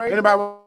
Anybody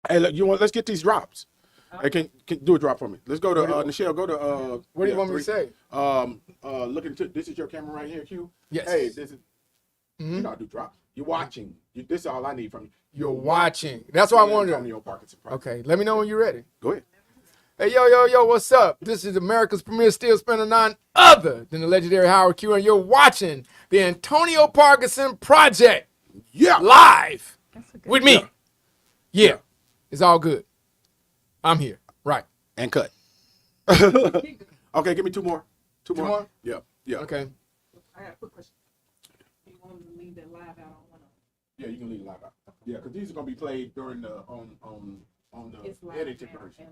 Hey, look, let's get these drops. Hey, can do a drop for me. Let's go to Nichelle. Go to What do you want me to say? Look into this is your camera right here, Q. Yes. Hey, this is you know I do drops. You're watching. This is all I need from you. You're watching. That's what I wanted. Antonio Parkinson Project. Okay, let me know when you're ready. Go ahead. Hey, yo, what's up? This is America's premier steel spinner, none other than the legendary Howard Q, and you're watching the Antonio Parkinson Project. Yeah. Live with me. Yeah. It's all good. I'm here. Right. And cut. Okay, give me two more. Two more? Yeah. Okay. I got a quick question. You want to leave that live out on one of them? Yeah, you can leave it live out. Yeah, because these are gonna be played during the on the edited version.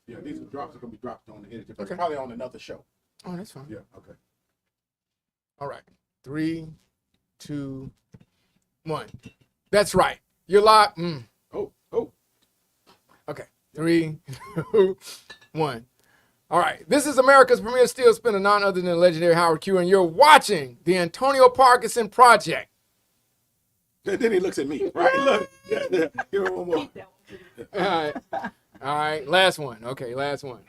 Yeah, these drops are gonna be dropped on the edited version. Okay. Probably on another show. Oh, that's fine. Yeah. Okay. All right. 3, 2, 1. That's right. You're live. Oh. Okay. 3, 2, 1. All right. This is America's premier steel spinner, none other than the legendary Howard Q, and you're watching the Antonio Parkinson Project. Then he looks at me. Right? Look. Yeah. Give me one more. All right. Last one. Okay, last one.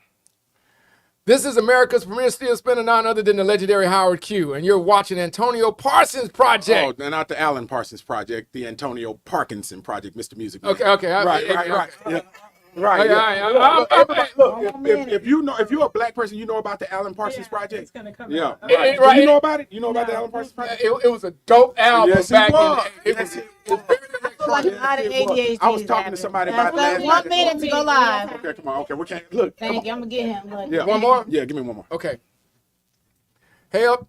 This is America's premier steel spinner, none other than the legendary Howard Q, and you're watching Antonio Parsons Project. Oh, not the Alan Parsons Project, the Antonio Parkinson Project, Mr. Music. Okay. Right. Yeah. Right. Look, if you're a black person, you know about the Alan Parsons Project. It's gonna come Yeah. out. Right. Right. You know about it? You know about the Alan Parsons Project? It was a dope album Yes, it back was. in the day. It was Like a lot of ADHD. I was talking to somebody about last 1 night. minute to go live. Okay, come on. Okay, we can't look. come Thank you. on. I'm gonna get him. Look. Yeah. One more? Yeah, give me one more. Okay. Hey up.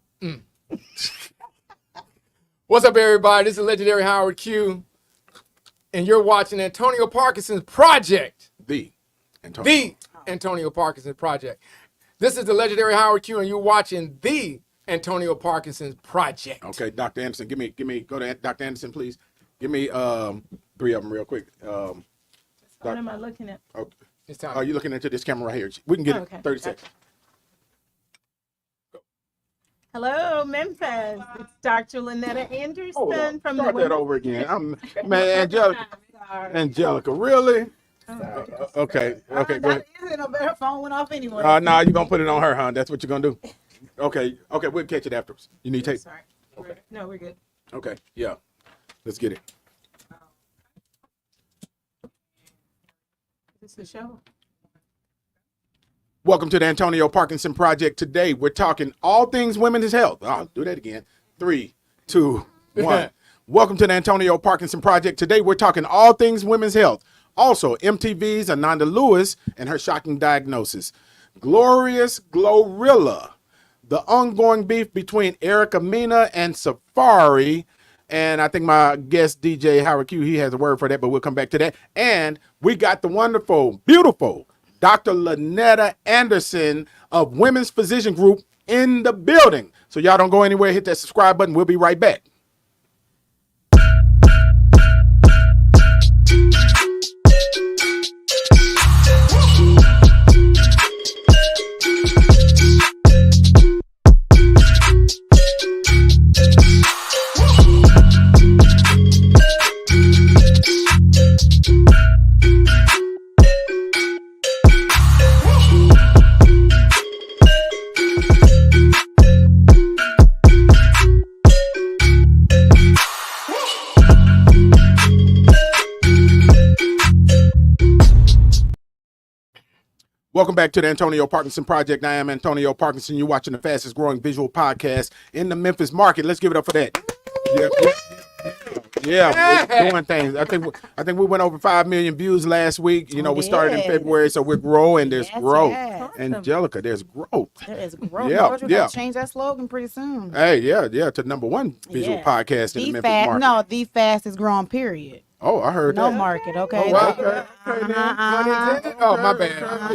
What's up, everybody? This is legendary Howard Q, and you're watching Antonio Parkinson's Project. The Antonio Parkinson Project. This is the legendary Howard Q, and you're watching the Antonio Parkinson Project. Okay, Dr. Anderson, give me. Go to Dr. Anderson, please. Give me 3 of them real quick. What am I looking at? Oh, It's time. are you looking into this camera right here? We can get Okay. it 30 seconds. Hello, Memphis. It's Dr. Lynetta Anderson Hold on. from Start the that over again. Angelica, really? Okay, go ahead. No better phone went off anyway. Nah, you're gonna put it on her, huh? That's what you're gonna do. Okay, we'll catch it afterwards. You need tape. Sorry. No, we're good. Okay, yeah. Let's get it. Is this the show? Welcome to the Antonio Parkinson Project. Today we're talking all things women's health. I'll do that again. 3, 2, 1. Welcome to the Antonio Parkinson Project. Today we're talking all things women's health. Also, MTV's Ananda Lewis and her shocking diagnosis. Glorious Glorilla. The ongoing beef between Erica Mena and Safari. And I think my guest DJ Howard Q, he has a word for that, but we'll come back to that. And we got the wonderful, beautiful Dr. Lynetta Anderson of Women's Physician Group in the building. So y'all don't go anywhere. Hit that subscribe button. We'll be right back. Welcome back to the Antonio Parkinson Project. I am Antonio Parkinson. You're watching the fastest growing visual podcast in the Memphis market. Let's give it up for that. Yeah, we're doing things. I think we went over 5 million views last week. You know, we started in February, so we're growing. There's growth. Yes. Angelica, there's growth. There is growth. Yeah, We're yeah. gonna change that slogan pretty soon. Hey, yeah, to #1 visual Yes. podcast in the The Memphis market. the fastest growing period. Oh, I heard No that. market, okay? Oh, okay. Oh, my bad.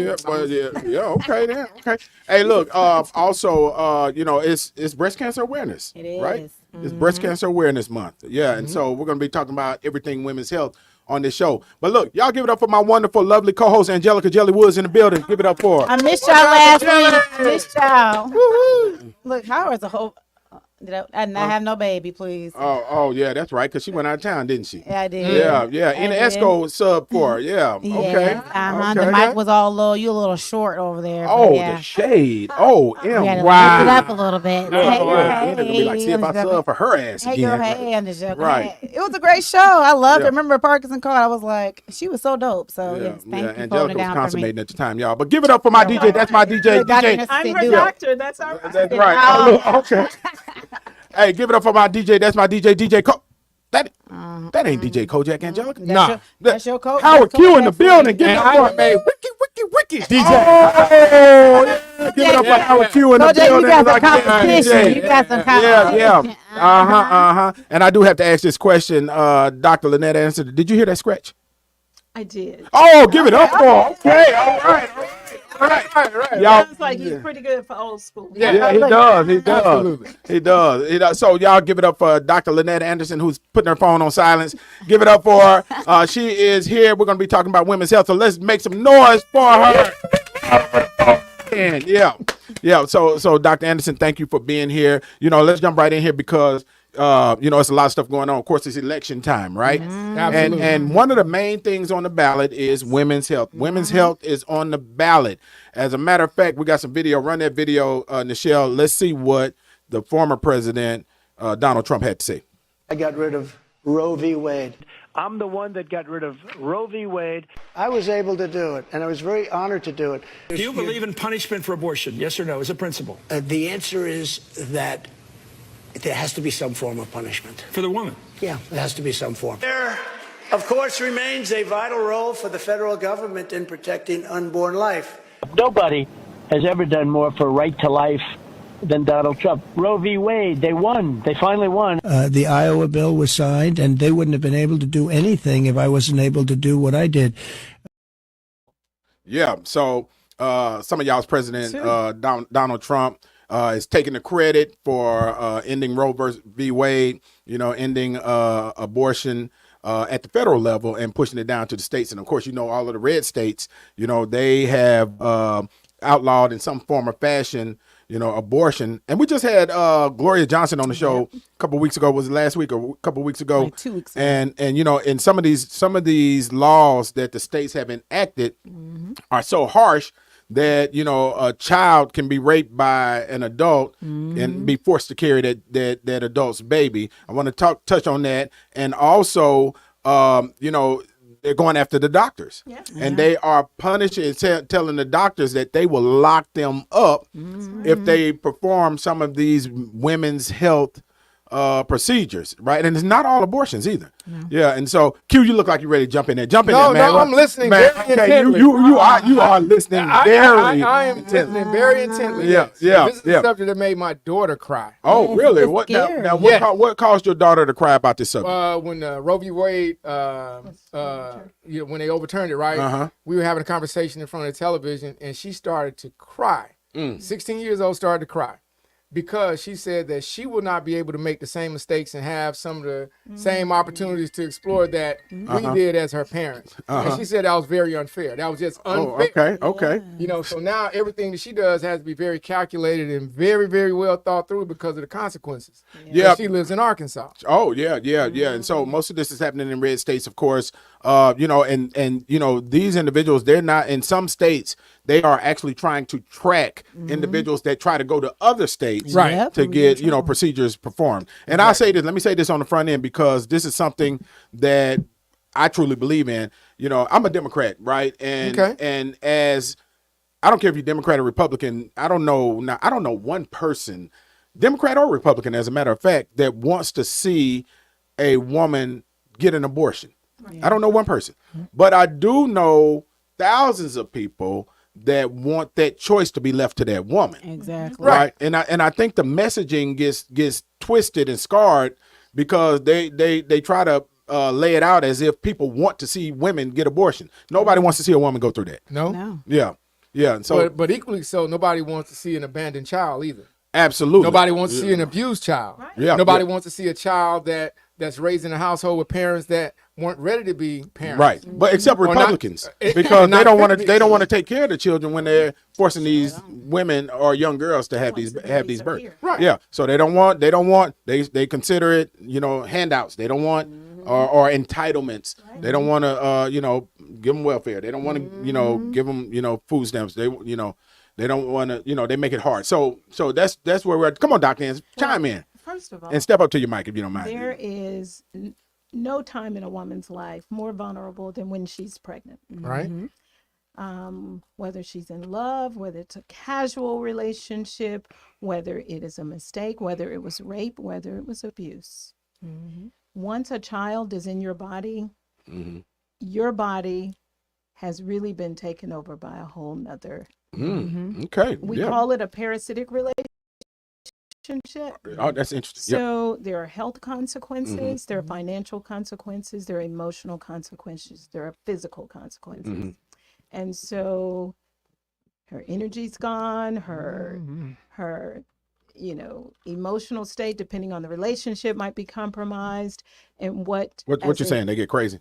Yeah, okay then. Okay. Hey, look, also, you know, it's breast cancer awareness. It is. Right? It's breast cancer awareness month. Yeah, and so we're going to be talking about everything women's health on this show. But look, y'all give it up for my wonderful, lovely co-host, Angelica Jelly Woods in the building. Give it up for her. I missed y'all last week. Missed y'all. Woo-hoo. Look, Howard's a whole I did not have no baby, please. Oh, yeah, that's right. Because she went out of town, didn't she? Yeah, I did. Yeah. In the Esco sub for her. Yeah. Okay. Yeah, the Okay. mic was all low. You a little short over there. but Oh, yeah. the shade. Oh, We had to wow. lift it up a little bit. Hey, Then it'll be like, see if I hey, sub for her ass hey, again. girl, hey, I'm just joking. Right. Hey, it was a great show. I loved Yeah. it. Remember Parkinson called? I was like, she was so dope. So Yeah, yes, thank you for Angelica holding was it down for me. consummating at the time, y'all. But give it up for my DJ. That's my DJ. DJ. I'm her Do it. doctor. That's all right. That's right. Oh, look, okay. Hey, give it up for my DJ. That's my DJ. DJ that ain't DJ Kojak, Angelica. That's your coach. Howard That's Q in the Kojak. building. Give it And up I for made Wiki DJ. Oh, yeah. Give it up for Howard Q in the Kojak, building. you got some Like, yeah, competition. DJ. You got some Yeah. competition. And I do have to ask this question, Dr. Lynette Anderson. Did you hear that scratch? I did. Oh, give it up for her. Okay, all right. right. Y'all, Sounds like he's pretty good for old school. yeah, he does. Absolutely. He does. So y'all give it up for Dr. Lynette Anderson, who's putting her phone on silence. Give it up for her. She is here. We're going to be talking about women's health. So let's make some noise for her. And yeah. So Dr. Anderson, thank you for being here. Let's jump right in here because it's a lot of stuff going on. Of course, it's election time, right? Absolutely. And one of the main things on the ballot is women's health. Women's health is on the ballot. As a matter of fact, we got some video. Run that video, Nichelle. Let's see what the former president, Donald Trump, had to say. I got rid of Roe v. Wade. I'm the one that got rid of Roe v. Wade. I was able to do it, and I was very honored to do it. Do you believe in punishment for abortion? Yes or no, as a principle? The answer is that there has to be some form of punishment. For the woman? Yeah, there has to be some form. There, of course, remains a vital role for the federal government in protecting unborn life. Nobody has ever done more for right to life than Donald Trump. Roe v. Wade, they won. They finally won. The Iowa bill was signed, and they wouldn't have been able to do anything if I wasn't able to do what I did. Yeah. So some of y'all's president, Donald Trump, is taking the credit for ending Roe v. Wade, ending abortion at the federal level and pushing it down to the states. And of course, all of the red states, they have outlawed in some form or fashion, abortion. And we just had Gloria Johnson on the show a couple weeks ago. Was it last week or a couple weeks ago? Like 2 weeks ago. And in some of these laws that the states have enacted are so harsh that a child can be raped by an adult and be forced to carry that adult's baby. I want to touch on that, and also they're going after the doctors, and they are punishing, telling the doctors that they will lock them up if they perform some of these women's health procedures, right? And it's not all abortions either. Yeah, and so Q, you look like you're ready to jump in there. Jump in there, man. No, I'm listening man, very okay, intently. you are listening very. I am listening very intently. Yeah, yes. yeah, This is yeah. the subject that made my daughter cry. Oh, really? it's What scary. now? Yeah. What caused your daughter to cry about this subject? When Roe v. Wade, when they overturned it, right? We were having a conversation in front of the television, and she started to cry. 16 years old, started to cry. Because she said that she will not be able to make the same mistakes and have some of the same opportunities to explore that we did as her parents. And she said that was very unfair. That was just unfair. Okay. So now everything that she does has to be very calculated and very, very well thought through because of the consequences. Yeah. And she lives in Arkansas. Oh, yeah. And so most of this is happening in red states, of course. And these individuals, they're not, in some states, they are actually trying to track individuals that try to go to other states Right. Yep. to get, procedures performed. And I'll say this, let me say this on the front end, because this is something that I truly believe in. I'm a Democrat, right? And as I don't care if you're Democrat or Republican, I don't know one person, Democrat or Republican, as a matter of fact, that wants to see a woman get an abortion. I don't know one person, but I do know thousands of people that want that choice to be left to that woman. Exactly. Right. And I think the messaging gets twisted and scarred because they try to lay it out as if people want to see women get abortion. Nobody wants to see a woman go through that. No? Yeah. And so But equally so, nobody wants to see an abandoned child either. absolutely. Nobody wants to see an abused child. Yeah. Nobody Yeah. wants to see a child that's raised in a household with parents that weren't ready to be parents. Right, but except Or not- Republicans, because not they don't want to. fit- They don't want to take care of the children when they're forcing these women or young girls to have these births. Right. Yeah, so they don't want. They consider it, handouts. They don't want or entitlements. They don't want to give them welfare. They don't want to give them food stamps. They they don't want to they make it hard. So that's where we're at. Come on, Dr. Hans, chime in First of all, and step up to your mic if you don't mind. there is no time in a woman's life more vulnerable than when she's pregnant. Right. Whether she's in love, whether it's a casual relationship, whether it is a mistake, whether it was rape, whether it was abuse. Once a child is in your body, your body has really been taken over by a whole nother. Okay, We call it a parasitic relationship. Oh, that's interesting. Yeah. So there are health consequences, there are financial consequences, there are emotional consequences, there are physical consequences. And so her energy's gone, her emotional state, depending on the relationship, might be compromised. And what What you saying? They get crazy.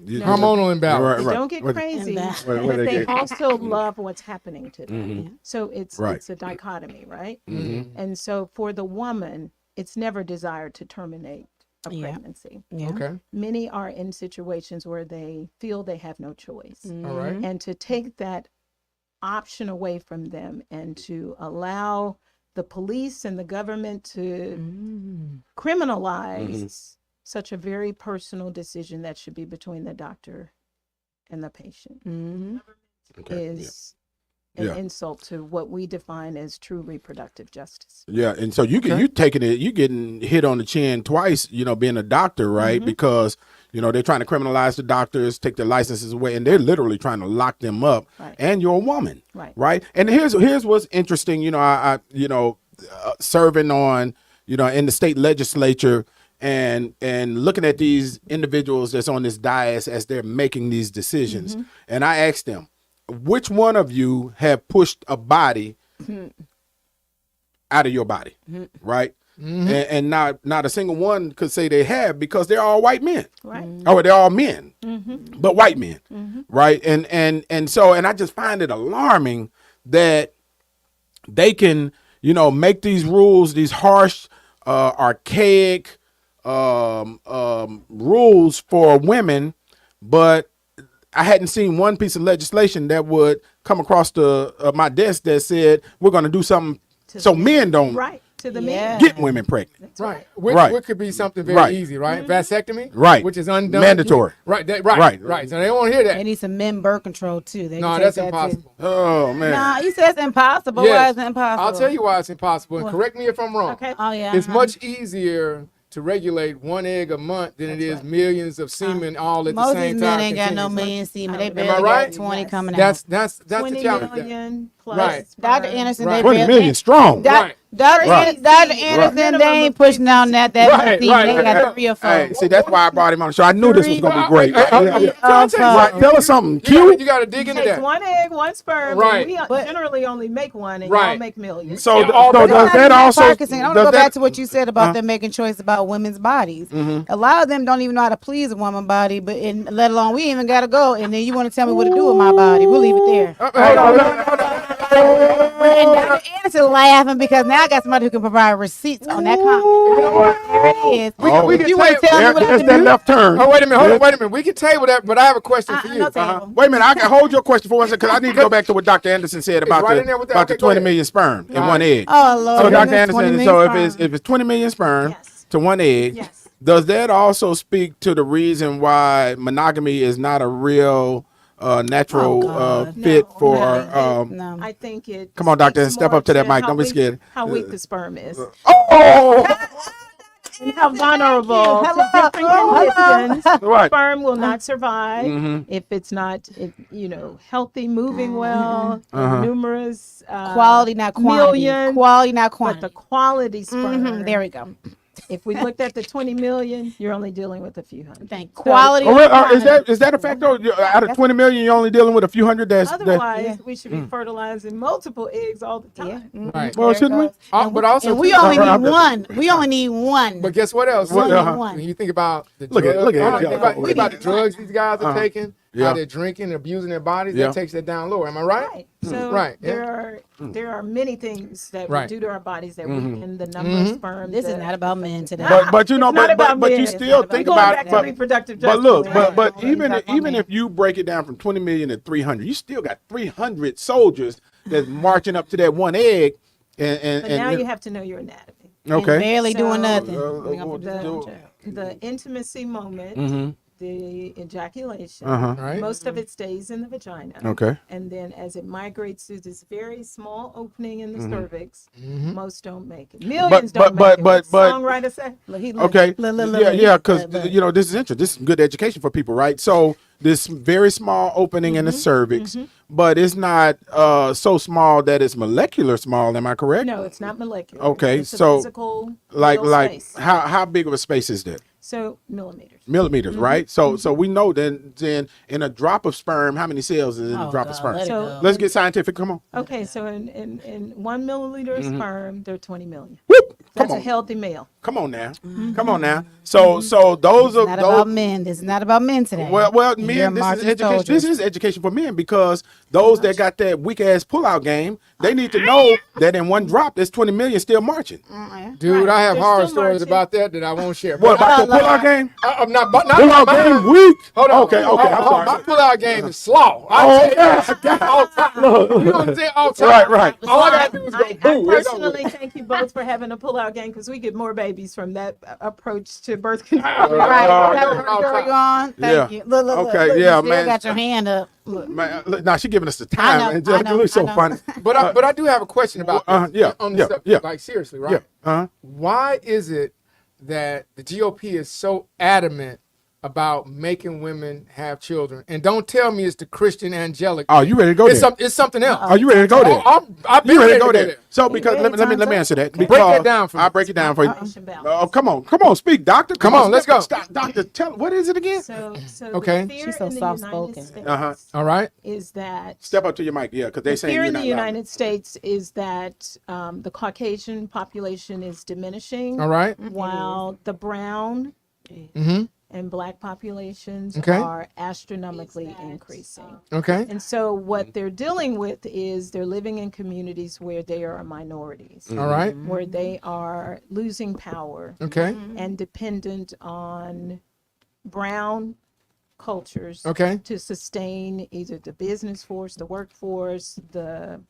Hormonal imbalance. They don't get crazy, What but they they get? also love what's happening to them. So it's Right. it's a dichotomy, right? And so for the woman, it's never desired to terminate a Yeah. pregnancy. Yeah. Okay. Many are in situations where they feel they have no choice. All right. And to take that option away from them and to allow the police and the government to criminalize such a very personal decision that should be between the doctor and the patient is an Yeah. insult to what we define as true reproductive justice. Yeah, and so you taking it, you getting hit on the chin twice, being a doctor, right? Because they're trying to criminalize the doctors, take their licenses away, and they're literally trying to lock them up. Right. And you're a woman, Right. And here's what's interesting. I serving on in the state legislature and looking at these individuals that's on this dais as they're making these decisions, and I asked them, which one of you have pushed a body out of your body, right? And not a single one could say they have, because they're all white men, Right. or they're all men, but white men, right? And so I just find it alarming that they can make these rules, these harsh, archaic rules for women, but I hadn't seen one piece of legislation that would come across my desk that said we're going to do something so men don't Right. To the Yeah. men. get women pregnant. Right. Right. Which could be something very Right. easy, right? Vasectomy. Right. Which is undone. Mandatory. Right. Right. Right. So they won't hear They that. need some men birth control too. They No, can that's take that, too. impossible. Oh man. Nah, you said it's impossible. Yes. Why is it impossible? I'll tell you why it's impossible. And correct me if I'm wrong. Okay. Oh yeah. It's much easier to regulate one egg a month than it is millions of semen all at Most the of these same men time. ain't got no continuously. million semen. They Am I barely right? got 20 Yes. coming out. That's the 20 challenge. million plus. Right. Dr. sperm. Anderson, Right. they 20 barely. million strong. Right. Dr. Right. Dr. Anderson, they ain't pushing down that Right, semen. right, They got right. 3 or 4. Hey, see, that's why I brought him on the show. I knew this was going to be great. Hey, Yeah, yeah. Tell us Right, tell us something. Q. You got to dig into Takes that. one egg, one sperm. Right. And we But- generally only make one, and Right. y'all make millions. So, all so the does time. that also? Parkinson. I want to does go that- back to what you said about them making choice about women's bodies. A lot of them don't even know how to please a woman body, but let alone we ain't even got to go. And then you want to tell me what to do with my body? We'll leave it there. Hold on. And Dr. Anderson laughing because now I got somebody who can provide receipts on that comment. You know what? There it is. We can you want to tell- tell me There- what I there's can that do? left turn. Oh, wait a minute. Hold on. Wait a minute. We can table that, but I have a question for you. No table. Wait a minute, I can hold your question for 1 second because I need to go back to what Dr. Anderson said about right in there with that. about the Okay, go 20 ahead. million sperm in All one right. egg. Oh, Lord. So, Dr. Goodness, 20 Anderson, million so sperm. if it's 20 million sperm Yes. to one egg, Yes. does that also speak to the reason why monogamy is not a real natural Oh, God. fit No, for? no. No. I think it. Come on, doctor, speaks step more up to that to mic. how Don't be weak- scared. How weak the sperm is. Oh, And how vulnerable to Hello. different Hello. conditions. right. Sperm will not survive Mm-hmm. if it's not, healthy, moving well, numerous Quality, not quantity. million, Quality, not but quantity. the quality sperm There we go. If we looked at the 20 million, you're only dealing with a few hundred. Thank quality. Oh, is that a fact though? Out of 20 million, you're only dealing with a few hundred. Otherwise, we should be fertilizing multiple eggs all the time. Right. Well, shouldn't we? But also, And we too- only need one. We only need one. But guess what else? We only uh-huh. need one. When you think about the Look at- drugs, look at think it, about, yeah. think about the drugs these guys are taking, Yeah. how they're drinking, and abusing their bodies, Yeah. that takes that down lower. Am I right? Right. So Right, yeah. there are many things that Right. we do to our bodies that weaken the number of sperm. This is that- not about men today. But you know, It's not about but you men. still We're think going about back it. to reproductive But look, justice. but Yeah. even if you break it down from 20 million to 300, you still got 300 soldiers that's marching up to that one egg. And But now you have to know your anatomy. okay. Barely doing So, nothing. The intimacy moment, Mm-hmm. the ejaculation, Right. most of it stays in the vagina. Okay. And then as it migrates through this very small opening in the cervix, most don't make it. Millions don't make it. What's the songwriter say? Okay. Yeah, because look. you know this is interesting. This is good education for people, right? So this very small opening in the cervix, but it's not so small that it's molecular small. Am I correct? No, it's not molecular. Okay, It's a so, physical Like real space. how big of a space is that? So millimeters. Millimeters, right? So we know then in a drop of sperm, how many cells is in a drop of sperm? let it So- go. Let's get scientific. Come on. Okay, so in 1 milliliter of sperm, there are 20 million. Whoop! Come That's a on. healthy male. Come on now. Come on now. So those are Not those. about men. This is not about men today. Well, You're men. This is marching education. soldiers. This is education for men because those that got that weak ass pullout game, they need to know that in one drop, there's 20 million still marching. Dude, Right. I have They're horror still stories marching. about that I won't share. What But about the pullout game? I'm not not Pullout mine. game weak. Hold on. Okay. I'm sorry. My pullout game is slaw. Oh yeah. All time. You know what I'm saying? All time. Right. All I gotta do is go I boo. It's over. personally thank you both for having a pull-out game because we get more babies from that approach to birth control. Right. Oh, That's yeah. what story you on. Yeah. Thank you. Look, Okay, look, yeah, you still man. got your hand up. Look. Man, look, now she giving us the I time. know, Angelica, I know, looks so I know. funny. But I do have a question about this, yeah, on yeah, this stuff. yeah. Like seriously, right? Yeah. Uh-huh. Why is it that the GOP is so adamant about making women have children? And don't tell me it's the Christian angelic. Oh, you ready to go it's there? It's something else. Are you ready to go there? I've been You ready ready to go there? So because let me answer that. Break that down for me. I'll break it down for you. Balance. Oh, come on, speak, doctor. Come on, let's go. Stop, doctor. Tell what is it again? So Okay. the fear She's so in the soft-spoken. United States Uh-huh. All right. is that Step up to your mic, yeah, because they saying here you're in not the loud. United States is that the Caucasian population is diminishing, All right. while the brown Mm-hmm. and black populations Okay. are astronomically increasing. Okay. And so what they're dealing with is they're living in communities where they are minorities, All right. where they are losing power Okay. and dependent on brown cultures Okay. to sustain either the business force, the workforce, the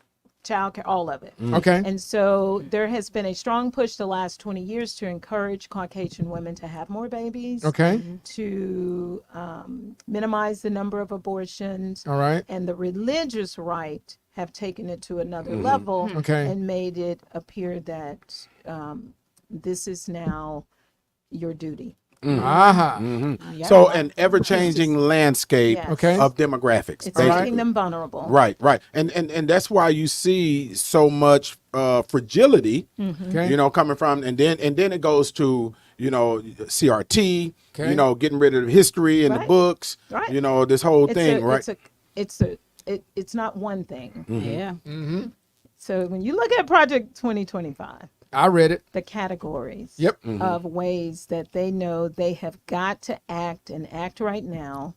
child care, all of it. Okay. And so there has been a strong push the last 20 years to encourage Caucasian women to have more babies, Okay. to minimize the number of abortions, All right. and the religious right have taken it to another level Okay. and made it appear that this is now your duty. Aha. So an ever-changing landscape Yes. Okay. of demographics. It's basically. making them vulnerable. Right. And that's why you see so much fragility, Okay. you know, coming from, and then it goes to, you know, CRT, Okay. you know, getting rid of history and the Right. books, Right. you know, this whole thing, right? It's not one thing. Yeah. So when you look at Project 2025, I read it. the categories Yep. of ways that they know they have got to act and act right now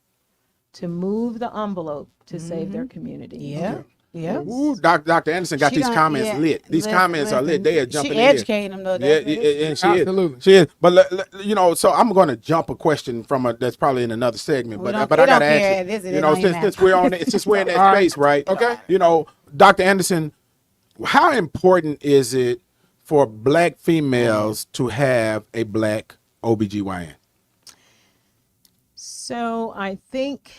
to move the envelope to save their community. Yeah. Yeah. Ooh, Dr. Anderson got She these done- comments yeah. lit. These comments are lit. They are jumping She in here. educating them though. Yeah, That's it. and she Absolutely. is. She is. But you know, so I'm going to jump a question from that's probably in another segment. We But don't- I we got to don't ask care. you. This- it You know, don't even since matter. we're on it, since we're in that All right. space, right? Okay. You know, Dr. Anderson, how important is it for black females to have a black OBGYN? So I think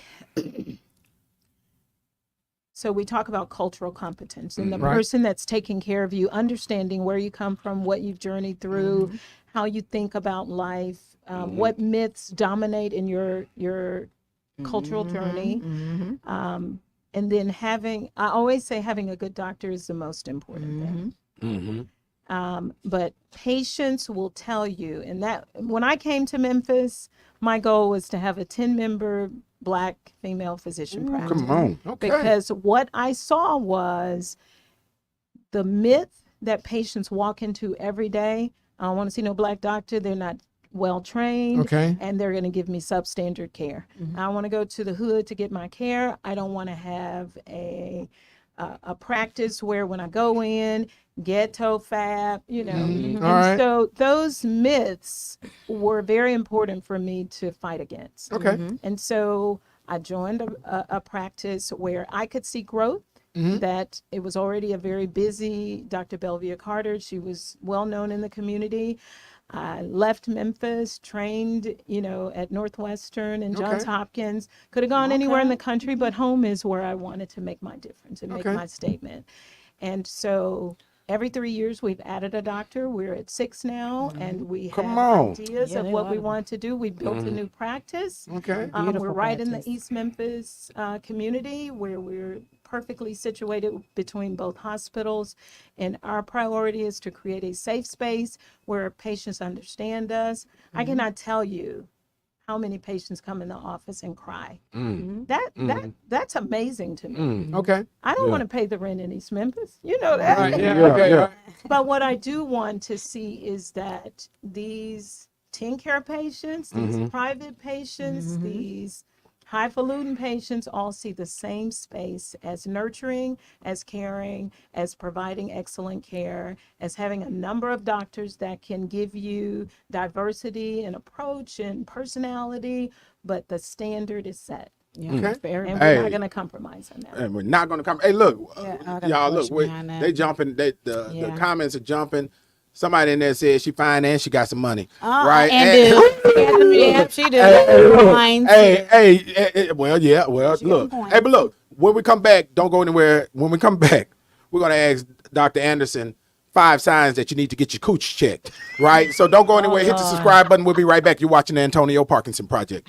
so we talk about cultural competence and the Right. person that's taking care of you, understanding where you come from, what you've journeyed through, how you think about life, what myths dominate in your cultural journey. And then I always say having a good doctor is the most important thing. But patients will tell you, and that when I came to Memphis, my goal was to have a 10-member Black female physician practice. Come on. Okay. Because what I saw was the myth that patients walk into every day. I don't want to see no Black doctor. They're not well trained. Okay. And they're going to give me substandard care. I want to go to the hood to get my care. I don't want to have a practice where when I go in, ghetto fab, you know. And All right. so those myths were very important for me to fight against. Okay. And so I joined a practice where I could see growth. That it was already a very busy Dr. Belvia Carter. She was well known in the community. I left Memphis, trained, at Northwestern and Johns Okay. Hopkins. Could have gone anywhere in the country, but home is where I wanted to make my difference and make my statement. And so every 3 years we've added a doctor. We're at 6 now, and we Come have on. ideas of what we want to do. We built a new practice. Okay. We're right in the East Memphis community where we're perfectly situated between both hospitals. And our priority is to create a safe space where patients understand us. I cannot tell you how many patients come in the office and cry. That's amazing to me. Okay. I don't want to pay the rent in East Memphis. You know that. Right. Yeah. Yeah, Okay. yeah. all right. But what I do want to see is that these TennCare patients, these private patients, these highfalutin patients all see the same space as nurturing, as caring, as providing excellent care, as having a number of doctors that can give you diversity and approach and personality, but the standard is set. Okay. And Hey. we're not going to compromise on that. And we're not going to come. Hey, look, I got a y'all, look, question behind that. they jumping. The Yeah. comments are jumping. Somebody in there said she fine and she got some money, right? And yeah, she do. Fine. Hey, well, yeah, well, She got look. a point. Hey, but look, when we come back, don't go anywhere. When we come back, we're going to ask Dr. Anderson 5 signs that you need to get your cooch checked, right? So don't go anywhere. Hit the subscribe button. We'll be right back. You're watching the Antonio Parkinson Project.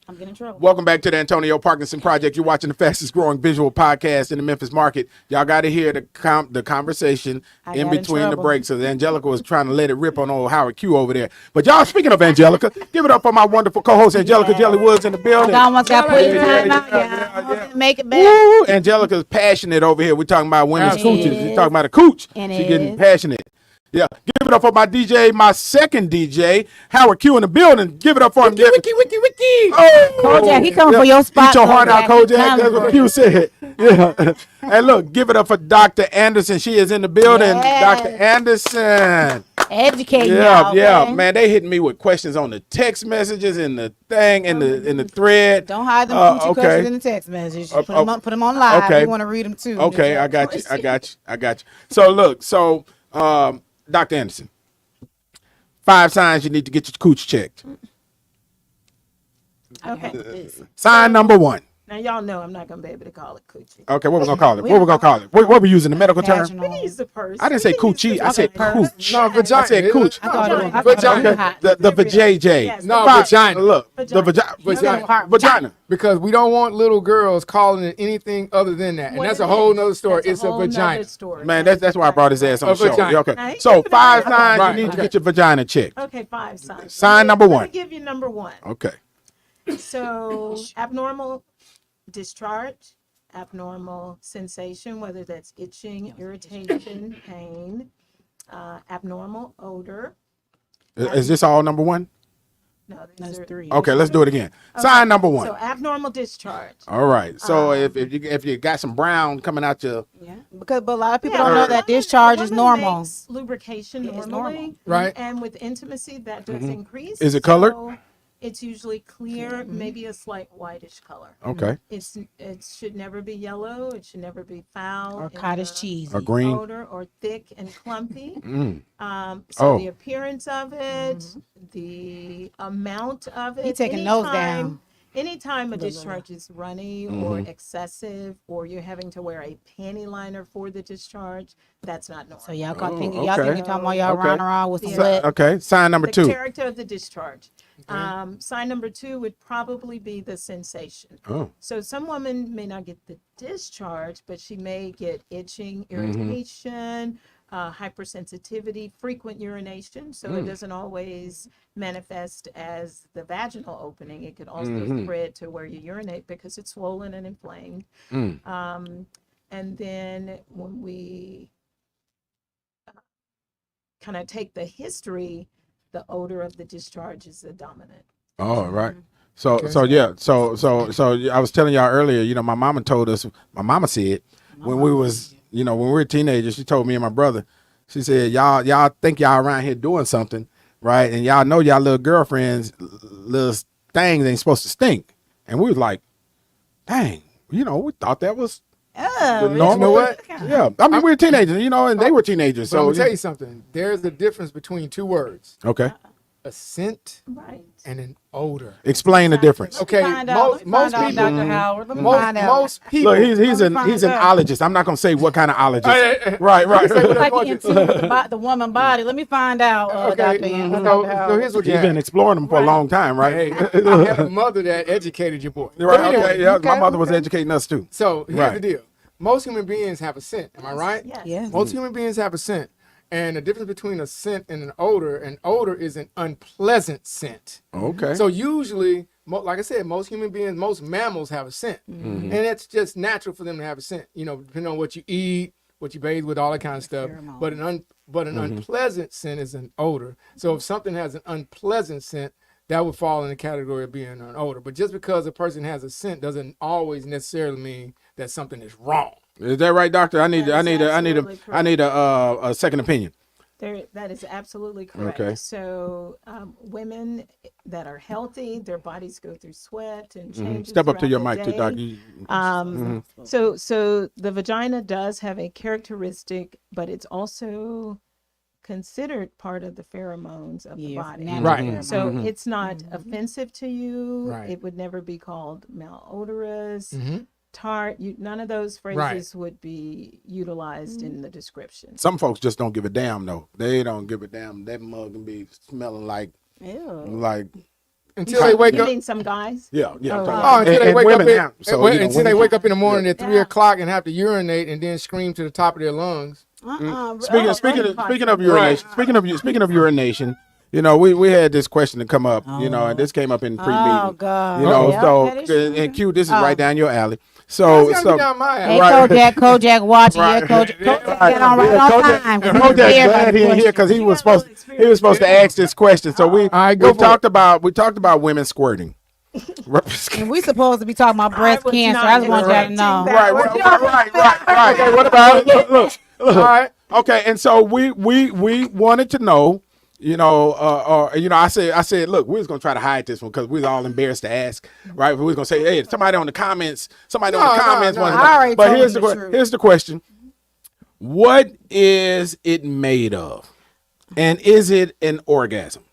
I'm getting in trouble. Welcome back to the Antonio Parkinson Project. You're watching the fastest growing visual podcast in the Memphis market. Y'all got to hear the conversation I in got in between the trouble. breaks. So Angelica was trying to let it rip on old Howard Q over there. But y'all, speaking of Angelica, give it up for my wonderful co-host Angelica Jelly Woods in the building. I almost got put in Yeah, time out. yeah, Yeah, yeah. Make it back. Woo! Angelica's passionate over here. We're talking about women's It cooches. is. We're talking about a cooch. It She's getting is. passionate. Yeah. Give it up for my DJ, my second DJ, Howard Q in the building. Give it up for him. Wiki. Oh, Kojak, he coming for your spot, Eat your heart out, Kojak. He Kojak. That's coming what for Q said. Yeah. And look, give it up for Dr. Anderson. She is in the building. Yes. Dr. Anderson. Educating Yeah, y'all, yeah, man. They hitting me with questions on the text messages and the thing in the thread. Don't hide them coochie okay. questions in the text message. Put oh, them on live. okay. We want to read them too. Okay, I got you. So look, Dr. Anderson, 5 signs you need to get your cooch checked. Okay. Sign number 1. Now, y'all know I'm not going to be able to call it coochie. Okay, what we gonna call it? What we gonna call it? What we using the medical term? We can use the purse. I didn't say coochie. I said cooch. No, vagina. I said cooch. I thought it was Vagina. hot. The vajayjay. Yes. No, Five- vagina. Look, Vagina. the Vagina. vagina. Because we don't want little girls calling it anything other than that. And What that's it a whole is. nother story. That's It's a whole nother vagina. story. Man, that's why I brought his ass on A the show. vagina. Yeah, okay. Right. So 5 signs Right, you need to okay. get your vagina checked. Okay, 5 signs. Sign number Let 1. me give you number 1. Okay. So abnormal discharge, abnormal sensation, whether that's itching, irritation, pain, abnormal odor. Is this all number 1? No, That's these are 3. Okay, let's do it again. Sign number 1. So abnormal discharge. All right. So if you got some brown coming out your Yeah. But a lot of people Yeah, don't know a that woman- discharge a is woman normal. makes lubrication It is normally, normal. Right. And with intimacy, that does increase. Is it colored? So It's usually clear, maybe a slight whitish color. Okay. It should never be yellow. It should never be foul Or in cottage the cheese. Or green. odor, or thick and clumpy. Mm. So Oh. the appearance of it, the amount of it. He taking those down. Anytime a discharge is runny or excessive, or you're having to wear a panty liner for the discharge, that's not normal. So y'all got Oh, y'all think okay. you talking about y'all Okay. running around with some Yeah. blood. Okay. Sign number The 2. character of the discharge. Sign number 2 would probably be the sensation. Oh. So some women may not get the discharge, but she may get itching, irritation, hypersensitivity, frequent urination. So it doesn't always manifest as the vaginal opening. It could also spread to where you urinate because it's swollen and inflamed. And then when we kind of take the history, the odor of the discharge is the dominant. Oh, right. So yeah. So I was telling y'all earlier, you know, my mama told us, my mama said when we was, you know, when we were teenagers, she told me and my brother, she said, y'all think y'all around here doing something, right? And y'all know y'all little girlfriends, little things ain't supposed to stink. And we was like, dang, you know, we thought that was the normal. You know what? Yeah. I mean, we were teenagers, you know, and they were teenagers. So I'm So gonna tell you something. There's a difference between 2 words: okay. a scent Right. and an odor. Explain the difference. Okay, most people, Dr. Howard. Let me find out. most people. Look, he's an find out. ologist. I'm not gonna say what kind of ologist. Hey. Right. Like he in tune with the woman body. Let me find out, Okay, Dr. Ian. so here's what you He's been have. exploring them for a long time, right? Hey, I had a mother that educated your boy. Right. But anyway, Okay. Yeah. My mother was educating us too. So here's Right. the deal. Most human beings have a scent. Am I right? Yes. Yes. Most human beings have a scent. And the difference between a scent and an odor is an unpleasant scent. Okay. So usually, like I said, most human beings, most mammals have a scent. And it's just natural for them to have a scent, you know, depending on what you eat, what you bathe with, all that kind of stuff. But an unpleasant scent is an odor. So if something has an unpleasant scent, that would fall in the category of being an odor. But just because a person has a scent doesn't always necessarily mean that something is wrong. Is that right, doctor? I need absolutely a second opinion. That is absolutely correct. Okay. So women that are healthy, their bodies go through sweat and changes. Step up to your throughout mic, the too, day. doctor. So the vagina does have a characteristic, but it's also considered part of the pheromones of the Yes, body. natural Right. pheromones. So it's not offensive to you. Right. It would never be called malodorous, Mm-hmm. tart. None of those phrases would be utilized in the description. Some folks just don't give a damn though. They don't give a damn. That mug can be smelling like Ew. Until they wake You up. mean some guys? yeah. I'm Oh, talking wow. about- Oh, until they wake women up. now. So, you know, Until they women- wake up in the morning at 3 Yeah. o'clock and have to urinate and then scream to the top of their lungs. Speaking of urination, speaking of urination, you know, we had this question to come up, you know, and this came up in pre-meeting. Oh, God. You know, Yeah, so that is true. and Q, this is right down your alley. So That's gotta be down my Hey, alley. Kojak watching. Right. Yeah, Kojak got on right Yeah, on Kojak- time. Kojak glad he in here because he was supposed to ask this question. So we right, go we for talked about women squirting. And we supposed to be talking about breast was cancer. not I just want y'all to expecting know. that. Right. Okay, what about it? Look. All right. Okay, and so we wanted to know, you know, I said, look, we was gonna try to hide this one because we was all embarrassed to ask, right? We was gonna say, hey, somebody on the comments No, wants no. to I know. already But told here's you the truth. here's the question: what is it made of, and is it an orgasm?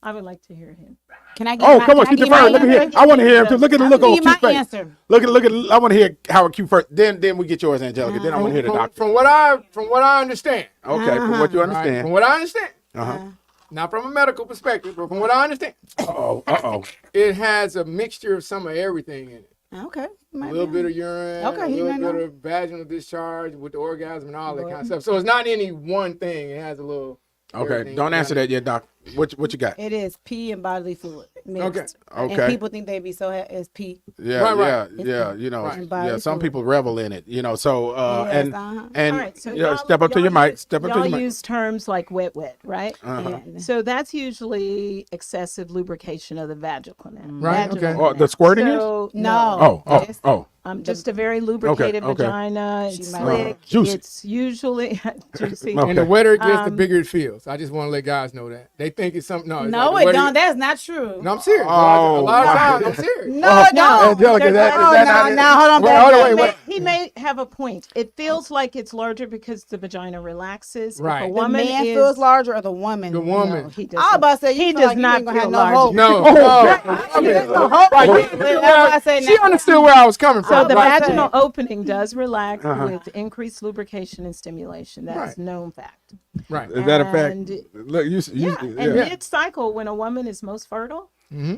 I would like to hear him. Can I get Oh, my, come on, can I she give my deferred. Let me hear. answer? I want to hear him too. Look at the look Give on you my Q's face. answer. Look at. I want to hear Howard Q first. Then we get yours, Angelica. Then I want to hear the doctor. From what I understand. Okay, from what you Right? From understand. what I understand. Uh-huh. Not from a medical perspective, but from what I understand. Uh-oh. It has a mixture of some of everything in it. Okay. A little bit of urine, Okay, a he little may bit know. of vaginal discharge with the orgasm and all that kind of stuff. So it's not any one thing. It has a little. Okay, everything don't answer that yet, doc. What you got? It is pee and bodily fluid mixed. Okay. And people think they be so it's pee. Yeah, Right. yeah. You know, Right. yeah. Some Fluid. people revel in it. You know, so Yes, and uh-huh. and All right, so yeah, y'all- step up to your y'all mic. use- Step up to y'all your mic. use terms like wet, right? Uh-huh. Yeah. So that's usually excessive lubrication of the vaginal canal. Right, Vaginal okay. Oh, the squirting is? So, No. Oh. just a very lubricated okay. vagina. It's She might- slick. Juicy. It's usually juicy. Okay. And the wetter it gets, the Um, bigger it feels. I just want to let guys know that. They think it's something. No, it's No, like, it what do don't. you- That's not true. No, I'm serious. Oh, a lot of my times, I'm serious. No, it don't. Angelica, There's that- no- Oh, is that not it? now, hold on, Wait, back hold on, up. wait, wait. He may have a point. It feels like it's larger because the vagina relaxes. Right. If a The The woman man is, feels larger or the woman? The woman. No, he I was doesn't. about to say, He you feel does like you not ain't gonna have feel no larger. hope. No, Oh, no. There's no hope. Right. That's why I say She now. understood where I was coming So from. the right. vaginal opening does relax Uh-huh. with increased lubrication and stimulation. That's Right. known fact. Right. Is that a fact? And- Look, Yeah, and mid-cycle when a woman is most fertile. Mm-hmm.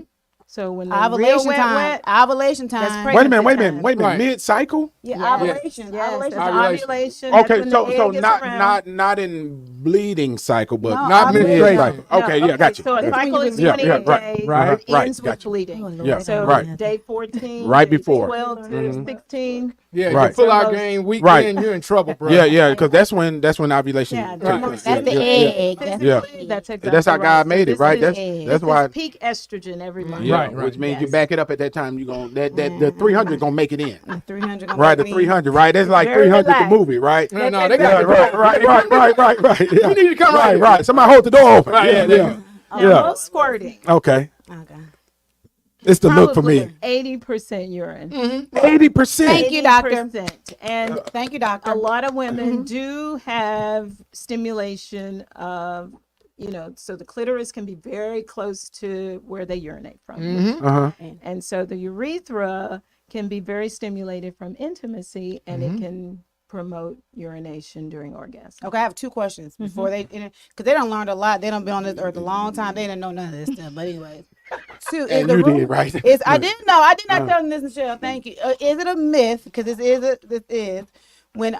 So when the real Ovulation wet, time. wet, Ovulation That's time. pregnant. Wait a minute. Right. Mid-cycle? Yeah, Yes. ovulation. yes, Ovulation. that's Ovulation. ovulation. That's Okay, when so the so egg is not around. not in bleeding cycle, but No, Not ovulation. menstruation. mid-cycle. Okay, yeah, got you. So a Got you. cycle is Yeah, 28 yeah, right, days. right, It right, ends with gotcha. bleeding. Oh, Lord, Yeah, So right. day 14, Right day before. 12 to 16. Yeah, Right. you pull out So game weekend, Right. you're in trouble, bro. Yeah, because that's when ovulation. Yeah, takes the place. most- That's the Yeah. egg. Yeah. Physically, that's exactly That's how right. God So made it, this right? is- That's this why. is peak estrogen every month. Yeah, Right, right. which means you Yes. back it up at that time. You gonna that the 300 gonna make it in. 300. Right, the 300. Right, that's like Very 300 the relaxed. movie, right? No, no, That's they got Right, the right. Yeah. You need to come right, right. right. Somebody hold the door open. Right, yeah, yeah. Now, most squirting, Okay, Okay. it's the look for me. 80% urine. 80%. Thank you, doctor. 80%. And Thank you, doctor. a lot of women do have stimulation of, so the clitoris can be very close to where they urinate from. Uh-huh. And so the urethra can be very stimulated from intimacy and it can promote urination during orgasm. Okay, I have two questions before they, because they don't learn a lot. They don't been on this earth a long time. They didn't know none of this stuff. But anyway, two. And you did, right? I didn't know. I did not tell them this, Michelle. Thank you. Is it a myth? Because this is when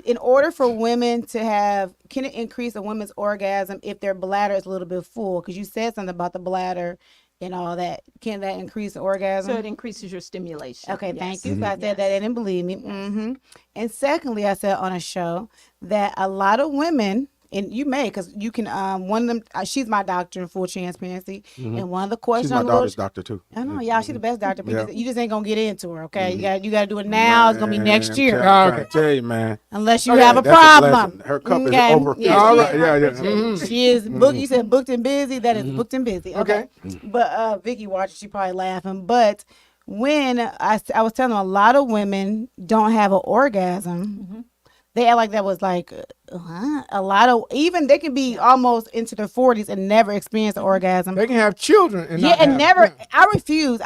in order for women to have, can it increase a woman's orgasm if their bladder is a little bit full? Because you said something about the bladder and all that. Can that increase the orgasm? So it increases your stimulation. Okay, Yes. thank you. So I said that they didn't believe me. And secondly, I said on a show that a lot of women, and you may, because you can, one of them, she's my doctor in full transparency, and one of the questions She's my on the little- daughter's doctor too. I know, y'all, she's the best doctor, but Yeah. you just ain't gonna get into her, okay? You got to do it now. It's gonna be next year, I tell you, man. unless you have a That's problem. blessing. Her cup is Okay? over. Yeah, All she- right, yeah. She is booked. You said booked and busy. That is booked and busy. Okay. Okay. But Vicky watched. She probably laughing. But when I was telling them, a lot of women don't have an orgasm. They act like that was like a lot of, even they can be almost into their 40s and never experience an orgasm. They can have children and Yeah, not and have- never. yeah. I refuse.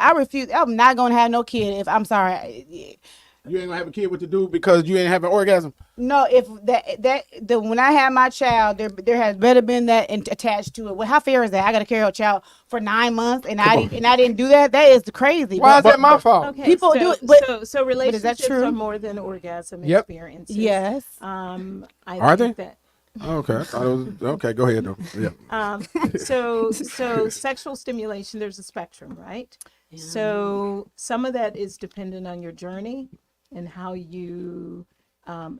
I'm not gonna have no kid. If I'm sorry. You ain't gonna have a kid with the dude because you ain't having orgasm. No, if the when I had my child, there has better been that attached to it. Well, how fair is that? I got to carry a child for 9 months, and I didn't do that. That is crazy. Why is But- that my fault? Okay, People so, do it, but- so relationships true? are more than orgasm Yep. experiences. Yes. I Are think they? that Okay, I thought it was, okay. Go ahead though. Yeah. so sexual stimulation, there's a spectrum, right? So some of that is dependent on your journey and how you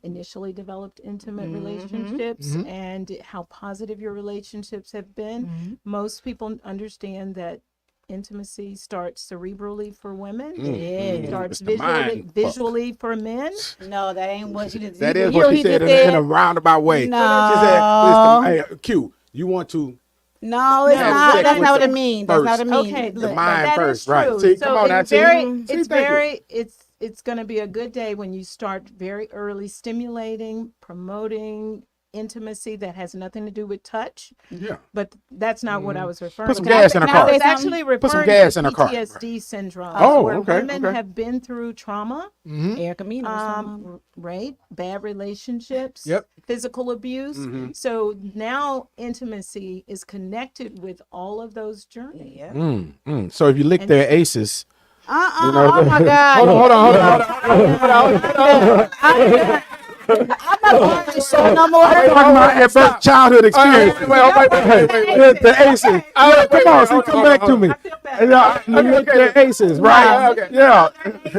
initially developed intimate relationships and how positive your relationships have been. Most people understand that intimacy starts cerebrally for women. Yeah. Starts It's the mind fuck. visually for men. No, that ain't what she did. That you is hear what she just said in a roundabout way. No. She said, listen, hey, Q, you want to No, it's No, not. sex That's with not what the it means. That's not what it means. Okay, Look, but mind that first, is right. true. See, So come on now, it's see? very, See, it's thank you. very, it's going to be a good day when you start very early stimulating, promoting intimacy that has nothing to do with touch. Yeah. But that's not what I was referring Put some to. gas in her I car. was actually Put some referring gas to in her car. PTSD syndrome. Oh, where okay, women okay. have been through trauma, Erica Mena. right? Bad relationships, Yep. physical abuse. So now intimacy is connected with all of those journeys. Yeah. So if you lick their aces, Oh my God. I'm not going to show no more. talking about adverse childhood experience. Wait. The aces. Yeah, come on, see, come back to me. Yeah, you lick their aces, right? Okay. Yeah,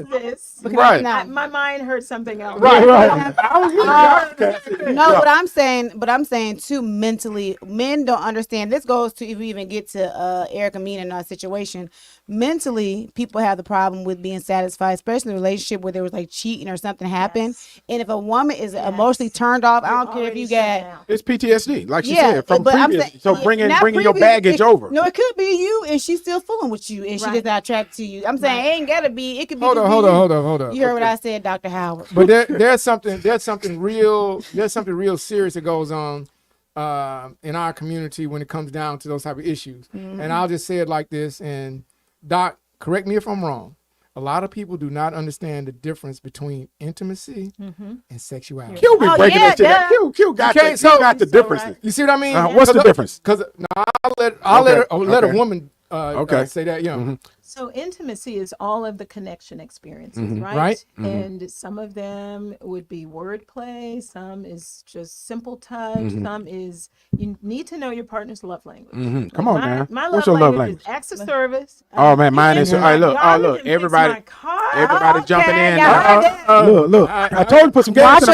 This, right. my mind heard something else. Right. No, but I'm saying too, mentally, men don't understand. This goes to if we even get to Erica Mena in our situation. Mentally, people have the problem with being satisfied, especially in a relationship where there was like cheating or something happened. And if a woman woman is emotionally turned off. I don't care if you got. It's PTSD, like she Yeah, said, from but I'm previous. saying- So bringing not your previous, baggage over. No, it could be you, and she's still fooling with you, and she Right. just not attracted to you. I'm saying it ain't gotta be. It could be. Hold just on, be hold you. on, hold on, hold on. You heard what I said, Dr. Howard. But there's something real serious that goes on in our community when it comes down to those type of issues. And I'll just say it like this. And Doc, correct me if I'm wrong. A lot of people do not understand the difference between intimacy and sexuality. Q be Oh, breaking yeah, that shit. yeah. Q got Okay, the, so- Q got the differences. You see what I mean? What's the difference? Because I'll let a Okay. woman Okay. say that. Yeah. So intimacy is all of the connection experiences, right? Right. And some of them would be wordplay, some is just simple touch, some is you need to know your partner's love language. Come on, man. My What's love your love language language? is acts of service. Oh man, mine is. All right, look. Y'all Oh look. can fix Everybody. my car. Everybody jumping in. y'all heard that. Look. I told you put some gas Wash in the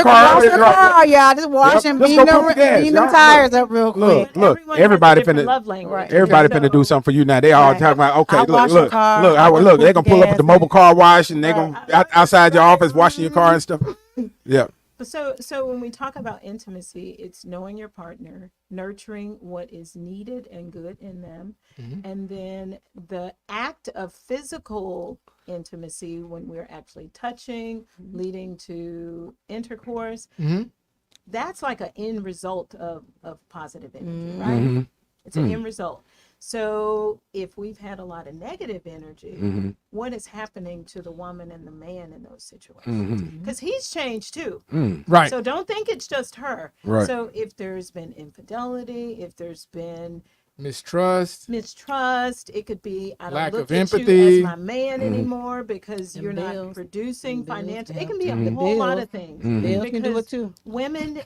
your car. car, y'all. Just wash and Just beam go them, pump the gas, beam them y'all. tires up real quick. Look. Everyone has a Everybody different finna. love language. Everybody So- finna do something for you now. They all Right. talking about. Okay, I'll wash your look. car. Look. I'll Look. They're put gonna pull up gas at the in. mobile car wash and they gonna outside your office washing your car and stuff. Yeah. But so when we talk about intimacy, it's knowing your partner, nurturing what is needed and good in them, and then the act of physical intimacy when we're actually touching, leading to intercourse. That's like an end result of positive energy, right? It's an end result. So if we've had a lot of negative energy, what is happening to the woman and the man in those situations? Because he's changed too. Right. So don't think it's just her. Right. So if there's been infidelity, if there's been Mistrust. mistrust, it could be I don't Lack look of at you empathy. as my man anymore because you're not bills. producing And bills, financial. yeah. It can be a whole lot of things. Bills can do Because it too. women,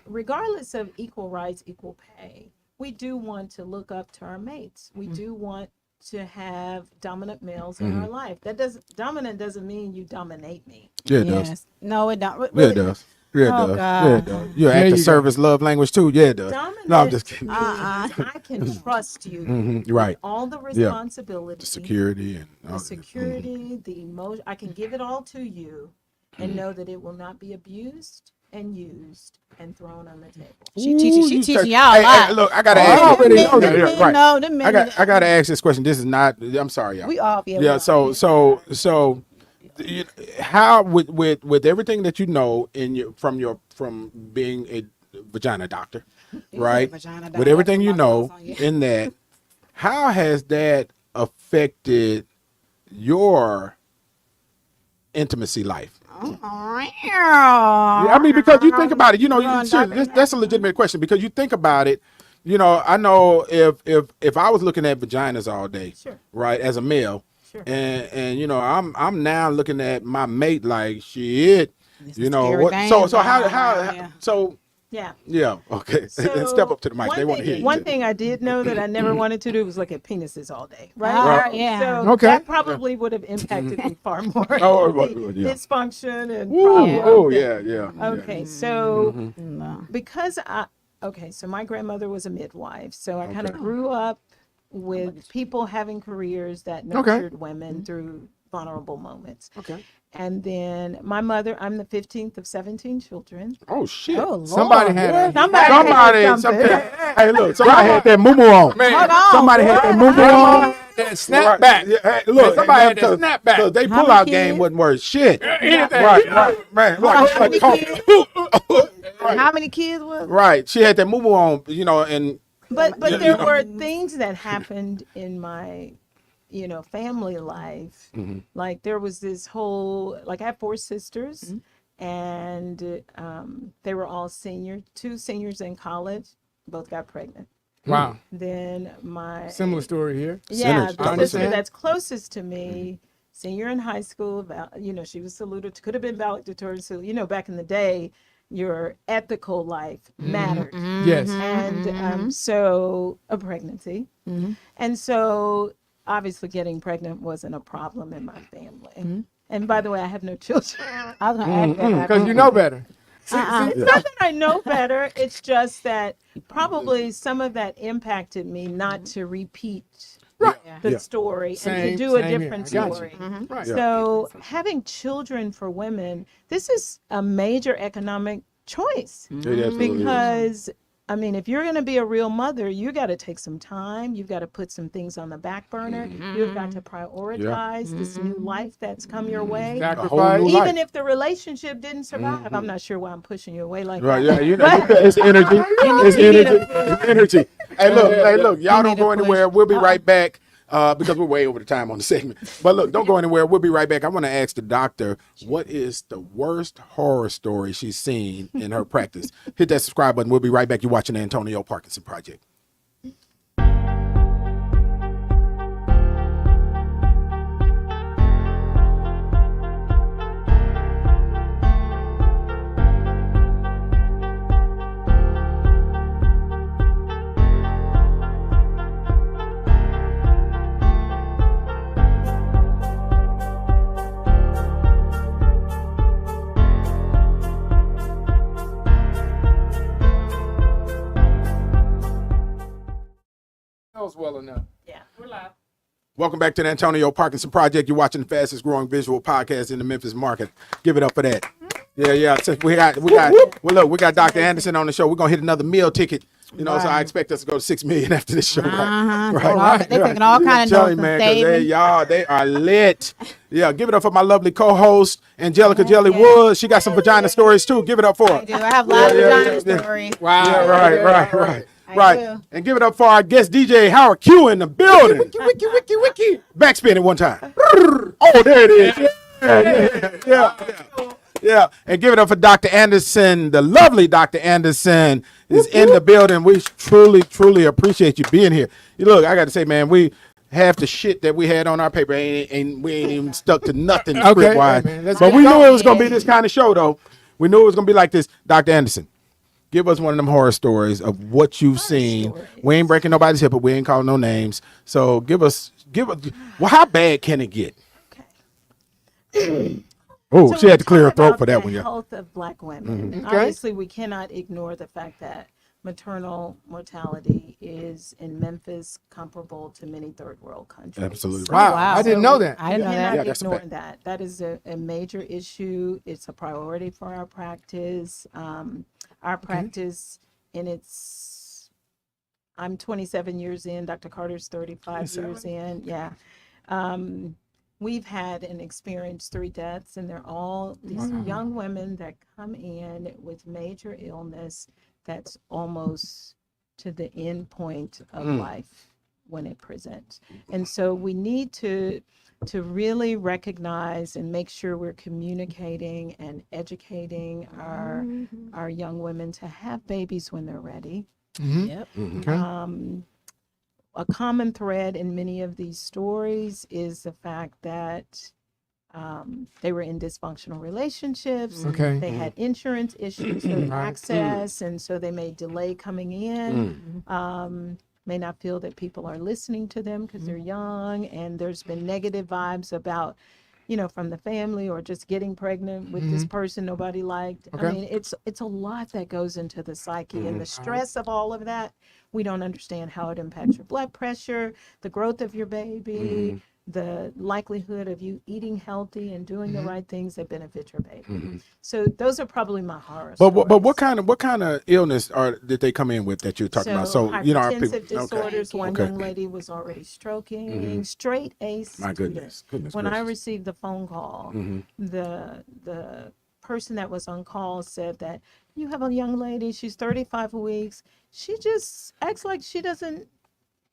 regardless of equal rights, equal pay, we do want to look up to our mates. We do want to have dominant males in our life. Dominant doesn't mean you dominate me. Yeah, it does. Yes. No, it don't. Yeah, it does. Yeah, it Oh, does. God. Yeah, it does. Your There act you of go. service, love language too. Yeah, it does. Dominant No, I'm just kidding. means I can trust you. Right. All the responsibility, Security and the all security, the emotion. I can give it all to you and know that it will not be abused and used and thrown on the table. She teaching y'all a Hey, lot. look, I gotta Oh, ask. I already know Yeah, that. yeah, right. No, the men. I gotta ask this question. This is not. I'm sorry, y'all. We all. Yeah. we Yeah. all. So, how with everything that you know from being a vagina doctor, right? vagina With doctor. everything you My know clothes on, yeah. in that, how has that affected your intimacy life? I mean, because you think about it, you know, that's a legitimate question because you think about it. You know, I know if I was looking at vaginas all day, Sure. right, as a male, Sure. and you know, I'm now looking at my mate like shit. You know scary what? thing So how going on, yeah. so Yeah. yeah, okay. So Step up to the mic. one They want to thing- hear you. One thing I did know that I never wanted to do was look at penises all day, right? Right. Yeah. So Okay. that probably would have impacted me far more. Oh, The yeah. dysfunction and Ooh, problems. oh yeah. Okay, so No. because so my grandmother was a midwife, so I kind of grew up with people having careers that nurtured women through vulnerable moments. Okay. And then my mother, I'm the 15th of 17 children. Oh shit. Oh, Lord. Somebody had Somebody had something. Hey, look, somebody had that moo on. Man, Hold on. Somebody had that moo on. that snap back. Yeah, hey, look, somebody had that because snap back. they How pull many out game kids? wasn't worth shit. Anything. Right, man. How Like many coffee. How many kids was? Right. She had that moo on, you know, and But You there know. were things that happened in my, family life. Like there was this whole, like I have 4 sisters, and they were all seniors. 2 seniors in college, both got pregnant. Wow. Then my Similar story here. yeah, Synergy. the I sister understand. that's closest to me, senior in high school, she was saluted, could have been valedictorian. So, back in the day, your ethical life mattered. Yes. And so a pregnancy. And so obviously getting pregnant wasn't a problem in my family. And by the way, I have no children. I was gonna ask that. Because you know better. It's not that I know better. It's just that probably some of that impacted me not to repeat the story and Same- to do a same here. different I got you. story. Right. So having children for women, this is a major economic choice It absolutely is. because I mean, if you're going to be a real mother, you got to take some time. You've got to put some things on the back burner. You've got to prioritize this new life that's come your way. Sacrifice. whole new Even life. if the relationship didn't survive, I'm not sure why I'm pushing you away like Right, that. yeah, you know, it's energy. It's energy. It's energy. Hey, look, y'all don't go anywhere. We'll be right back because we're way over the time on the segment. But look, don't go anywhere. We'll be right back. I want to ask the doctor, what is the worst horror story she's seen in her practice? Hit that subscribe button. We'll be right back. You're watching the Antonio Parkinson Project. Knows well enough. Yeah, we're live. Welcome back to the Antonio Parkinson Project. You're watching the fastest growing visual podcast in the Memphis market. Give it up for that. Yeah. Since we got Dr. Anderson on the show. We're gonna hit another meal ticket. You know, so I expect us to go to 6 million after this show. Right. They're taking all kind of Tell you, notes man, and 'cause they are lit. Yeah, give it up for my lovely co-host, Angelica Jelly yeah. Woods. She got some vagina stories too. Give it up for her. I have lots of Yeah. vagina stories. Wow. Yeah, right. I Right. do. And give it up for our guest DJ Howard Q in the building. Wiki. Backspin it one time. Oh, there it is. Yeah. And give it up for Dr. Anderson. The lovely Dr. Anderson is in the building. We truly appreciate you being here. Look, I got to say, man, we half the shit that we had on our paper ain't we ain't even stuck to nothing Okay, script wise. man, let's But get we knew going. it was gonna be this kind of show, though. We knew it was gonna be like this. Dr. Anderson, give us one of them horror stories of what you've seen. We ain't breaking nobody's hip, but we ain't calling no names. So give us. Well, how bad can it get? Oh, So she we had to clear her talk throat about for that the one. Yeah. health of Black women. And Okay. obviously, we cannot ignore the fact that maternal mortality is in Memphis comparable to many third world countries. Absolutely. Wow. Wow. I didn't know that. I didn't know cannot that. Yeah, that's a ignore fact. that. That is a major issue. It's a priority for our practice. Our practice in its, I'm 27 years in, Dr. Carter's 35 years in. Yeah. We've had and experienced 3 deaths, and they're all these young women that come in with major illness that's almost to the end point of life when it presents. And so we need to really recognize and make sure we're communicating and educating our young women to have babies when they're ready. Yep. A common thread in many of these stories is the fact that they were in dysfunctional relationships. Okay. They had insurance issues with access, and so they may delay coming in. May not feel that people are listening to them because they're young, and there's been negative vibes about, from the family or just getting pregnant with this person nobody liked. I Okay. mean, it's a lot that goes into the psyche, and the stress of all of that. We don't understand how it impacts your blood pressure, the growth of your baby, the likelihood of you eating healthy and doing the right things that benefit your baby. So those are probably my horror But stories. what kind of illness did they come in with that you're talking about? So our hypertensive people. disorders. One Okay. young lady was already stroking. Straight A My student. goodness. When I gracious. received the phone call, the person that was on call said that you have a young lady. She's 35 weeks. She just acts like she doesn't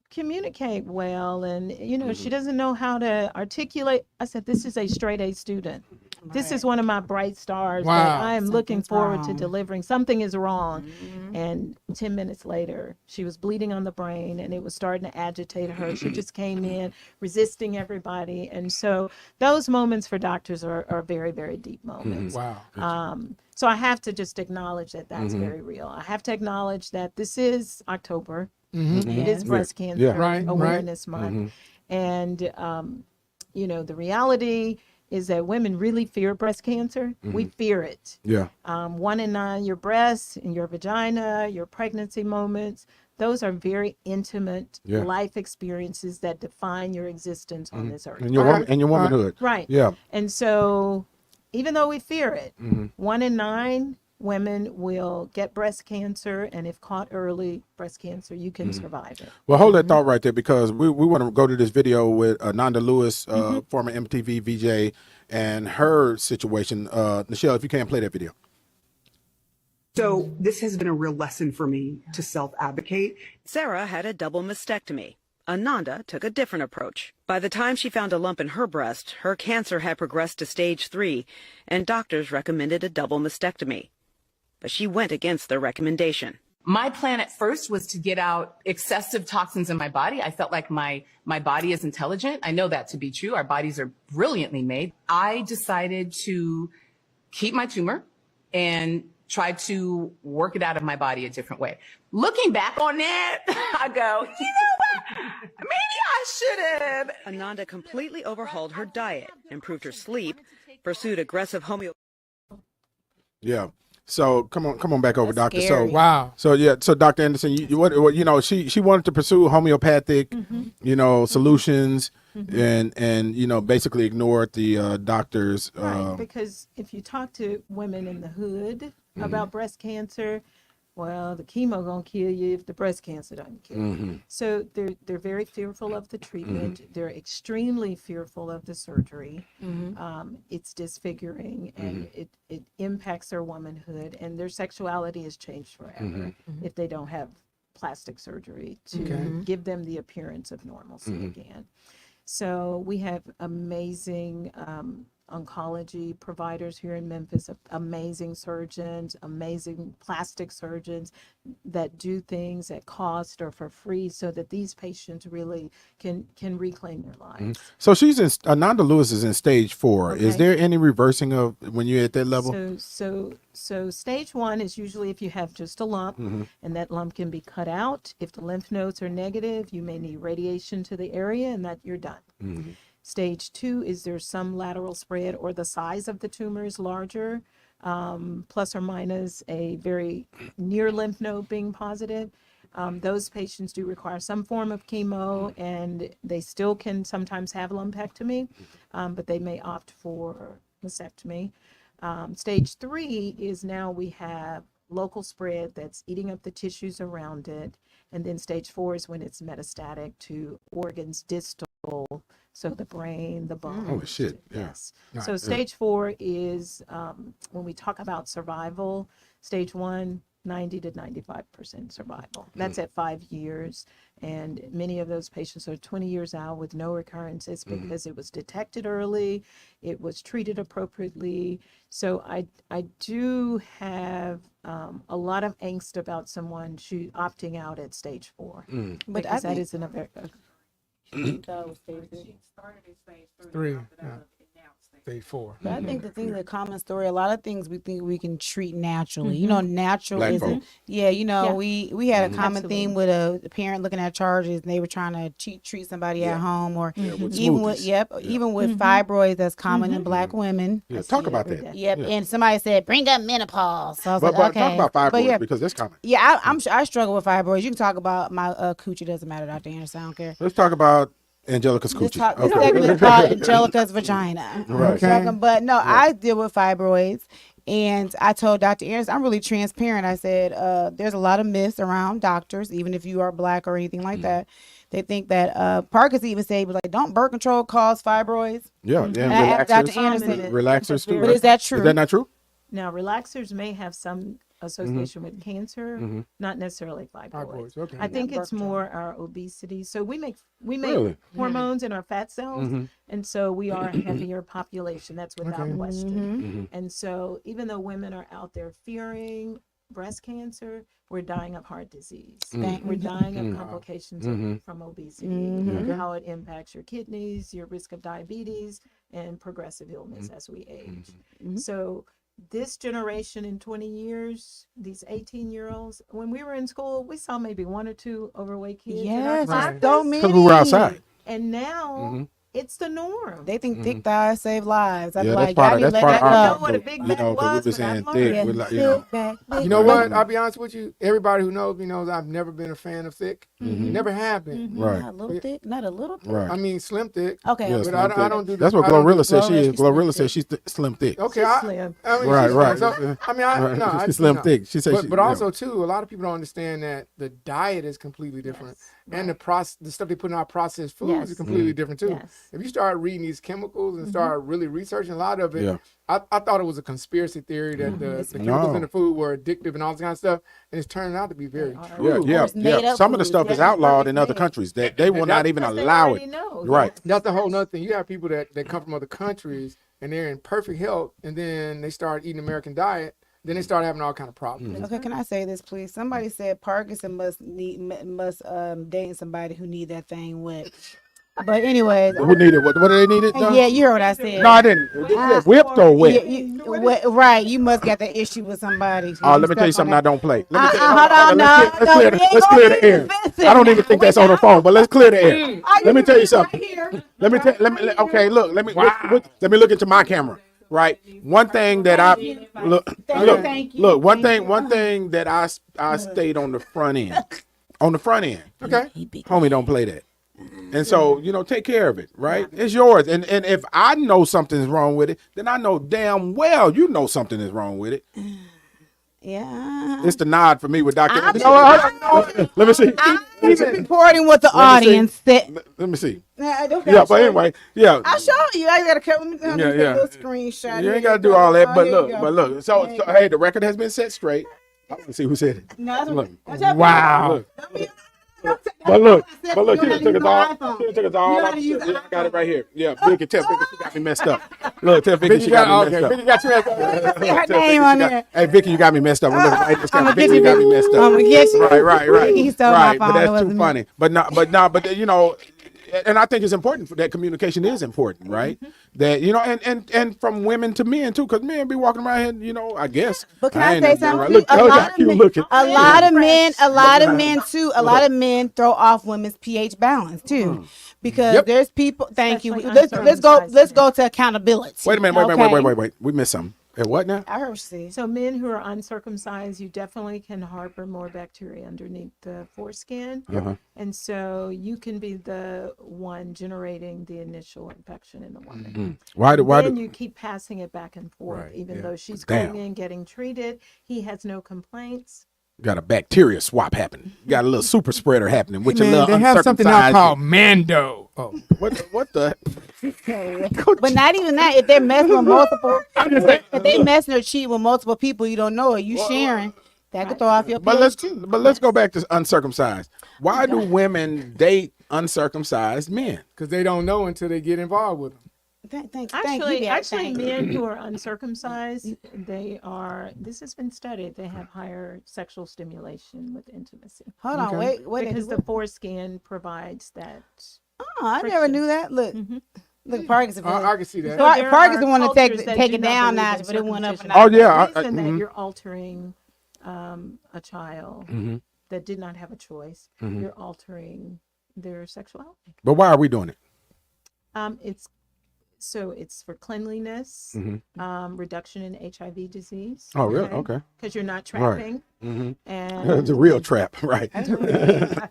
communicate well, and she doesn't know how to articulate. I said, this is a straight A student. This is one of my bright stars Wow. that I am looking Something's forward to wrong. delivering. Something is wrong. And 10 minutes later, she was bleeding on the brain, and it was starting to agitate her. She just came in resisting everybody. And so those moments for doctors are very, very deep moments. Wow. So I have to just acknowledge that that's very real. I have to acknowledge that this is October. It is breast cancer Right, awareness month. And, the reality is that women really fear breast cancer. We fear it. Yeah. 1 in 9, your breasts and your vagina, your pregnancy moments. those are very intimate Yeah. life experiences that define your existence on this earth. And your womanhood. Right. Yeah. And so, even though we fear it, Mm-hmm. 1 in 9 women will get breast cancer, and if caught early, breast cancer, you can survive it. Well, hold that thought right there, because we want to go to this video with Nanda Lewis, former MTV VJ, and her situation. Nichelle, if you can't play that video. So this has been a real lesson for me to self-advocate. Sarah had a double mastectomy. Ananda took a different approach. By the time she found a lump in her breast, her cancer had progressed to stage 3, and doctors recommended a double mastectomy. But she went against their recommendation. My plan at first was to get out excessive toxins in my body. I felt like my body is intelligent. I know that to be true. Our bodies are brilliantly made. I decided to keep my tumor and try to work it out of my body a different way. Looking back on that, I go, you know what? Maybe I should have. Ananda completely overhauled her diet, improved her sleep, pursued aggressive homeopathy. Yeah. So come on back over, doctor. scary. So Wow. So yeah, so Dr. Anderson, she wanted to pursue homeopathic, solutions, and basically ignored the doctors. Right, because if you talk to women in the hood about breast cancer, well, the chemo gonna kill you if the breast cancer doesn't kill you. So they're very fearful of the treatment. They're extremely fearful of the surgery. It's disfiguring, and it impacts their womanhood, and their sexuality is changed forever if they don't have plastic surgery to give them the appearance of normalcy again. So we have amazing oncology providers here in Memphis, amazing surgeons, amazing plastic surgeons that do things at cost or for free, so that these patients really can reclaim their lives. So she's in. Nanda Lewis is in stage 4. Is Okay. there any reversing of when you're at that level? So stage 1 is usually if you have just a lump, and that lump can be cut out. If the lymph nodes are negative, you may need radiation to the area, and that you're done. Stage 2 is there's some lateral spread, or the size of the tumor is larger, plus or minus a very near lymph node being positive. Those patients do require some form of chemo, and they still can sometimes have lumpectomy, but they may opt for mastectomy. Stage 3 is now we have local spread that's eating up the tissues around it. And then stage 4 is when it's metastatic to organs distal, so the brain, the bones. Holy shit, yeah. Yes. So stage 4 is when we talk about survival, stage 1, 90 to 95% survival. That's at 5 years. And many of those patients are 20 years out with no recurrences because it was detected early, it was treated appropriately. So I do have a lot of angst about someone opting out at stage 4. But Because I that think is in a very... Three. Yeah. Stage 4. But I think the thing, the common story, a lot of things we think we can treat naturally. You know, natural Black isn't. folk. Yeah, you know, Yeah. we had a common Absolutely. theme with a parent looking at charges, and they were trying to treat somebody at home, or with even smoothies. even with fibroids that's common in Black women. Yeah, I talk see it about every that. day. Yep, and somebody said, "Bring up menopause." So I was But like, "Okay." talk about fibroids, But yeah, because that's common. yeah, I struggle with fibroids. You can talk about my coochie. Doesn't matter, Dr. Anderson. I don't care. Let's talk about Angelica's This coochie. segment is called Angelica's vagina. Right. Okay. But no, I deal with fibroids, and I told Dr. Anderson, I'm really transparent. I said, there's a lot of myths around doctors, even if you are Black or anything like that. They think that Parkinson even said, like, don't birth control cause fibroids. Yeah, And I asked Dr. relaxers. Anderson, Relaxers too. but right? is that true? Is that not true? Now, relaxers may have some association with cancer, not necessarily fibroids. Fibroids, okay. I think Yeah, it's birth control. more our obesity. So we make Really? hormones in our fat cells, and so we are a heavier population. That's without question. And so even though women are out there fearing breast cancer, we're dying of heart disease. We're dying of complications from obesity, and how it impacts your kidneys, your risk of diabetes, and progressive illness as we age. So this generation in 20 years, these 18-year-olds, when we were in school, we saw maybe 1 or 2 overweight kids in our Yes, classes. so many. Because we were outside. And now It's the norm. They think thick thighs save lives. I'm Yeah, like, that's y'all part need of to let our that know go. what a outlook, Big you Mac know, because was, we've been but saying I've thick. learned. We're like, you know, You know what? Mhm. I'll be honest with you. Everybody who knows me knows I've never been a fan of thick. Never have been. Right. Not a little thick, not a little thick. Right. I mean, slim thick. Okay, Yeah, okay. But slim I thick. don't do. That's what I don't do- Glorilla says she Glorilla, is. she's slim Glorilla thick. says she's slim thick. Okay, She's I slim. mean, Right, she's right. slim. So, I mean, I no, I She's slim no. thick. She says, But also too, a lot of people don't understand that the diet is completely different, and the stuff they put in our processed foods Yes. is completely different too. Yes. If you start reading these chemicals and start really researching a lot of it, Yeah. I thought it was a conspiracy theory that the chemicals in the food were addictive and all this kind of stuff, and it's turning out to be very true. Yeah, It's made up Some of the foods. stuff is Yeah, outlawed it's in other made. countries that they will not even Because they allow already it. know. Right. Yes. That's the whole nother thing. You have people that come from other countries and they're in perfect health, and then they start eating American diet, then they start having all kind of problems. Okay, can I say this, please? Somebody said Parkinson must date somebody who need that thing wet. But anyways, Who needed what? What do they need it done? yeah, you heard what I said. No, I didn't. Whipped or wet? Right, you must got that issue with somebody. Oh, let me tell you something I don't play. Let me tell you, Hold on, let's clear the air. I don't even think that's on the phone, but let's clear the air. Let me tell you something. Okay, look, let me look into my camera. Right. One thing that one thing that I stayed on the front end. On the front end. Okay. Homie, don't play that. And so, take care of it, right? It's yours. And if I know something's wrong with it, then I know damn well you know something is wrong with it. Yeah. It's the nod for me with Dr. Let me see. I'm reporting what the audience said. Let me see. Yeah, Yeah, but anyway, yeah. I'll show you. I gotta cut. Let me take a little screenshot. You Here ain't got to do go. all that, but Here you look, go. So hey, the record has been set straight. I want to see who said it. No, Look. that's Wow. But look, she just took us all. She just took us all. You off. gotta use Yeah, I got it right here. Yeah, Vicky, tell Vicky she got me messed up. Look, tell Vicky Vicky she got me messed up. Vicky got you messed up. her Tell Vicky name she on got- there. Hey, Vicky, you got me messed up. I'm looking right this I'ma camera. get Vicky, you, you got me Vicky. messed up. I'ma get you. Right. He stole my Right, phone. but It that's wasn't too me. funny. And I think it's important that communication is important, right? That and from women to men too, because men be walking around here, I guess. But can I ain't say nothing something? right. Look, A look lot how of cute men- looking. A lot of men too. A lot of men throw off women's pH balance too, because there's people. Thank you. Especially Let's go to accountability. Wait a minute. okay? Wait. We missed something. What now? I heard you say. So men who are uncircumcised, you definitely can harbor more bacteria underneath the foreskin. Uh-huh. And so you can be the one generating the initial infection in the woman. Why Then do you keep passing it back and forth, Right, even yeah. though she's Damn. going in, getting treated. He has no complaints. got a bacteria swap happening? Got a little super spreader happening with your Man, little they have something now uncircumcised- called Mando. Oh, what the? But not even that. If they're messing with multiple, if they messing or cheating with multiple people, you don't know it. You sharing, that could throw off your But pH too. let's go back to uncircumcised. Why do women date uncircumcised men? because they don't know until they get involved with them. Thank Actually, you. men who are uncircumcised, this has been studied, they have higher sexual stimulation with intimacy. Hold on, wait. Because the foreskin provides that. Oh, I never friction. knew that. Look, look, Parkinson. I can see that. So there Parkinson are want to take cultures that take do it not down believe in notch, but it went up. circumcision. Oh, yeah, The reason that mhm. you're altering a child that did not have a choice, you're altering their sexuality. But why are we doing it? It's for cleanliness, reduction in HIV disease. Oh, really? Okay. Because you're not trapping. And It's a real trap, right?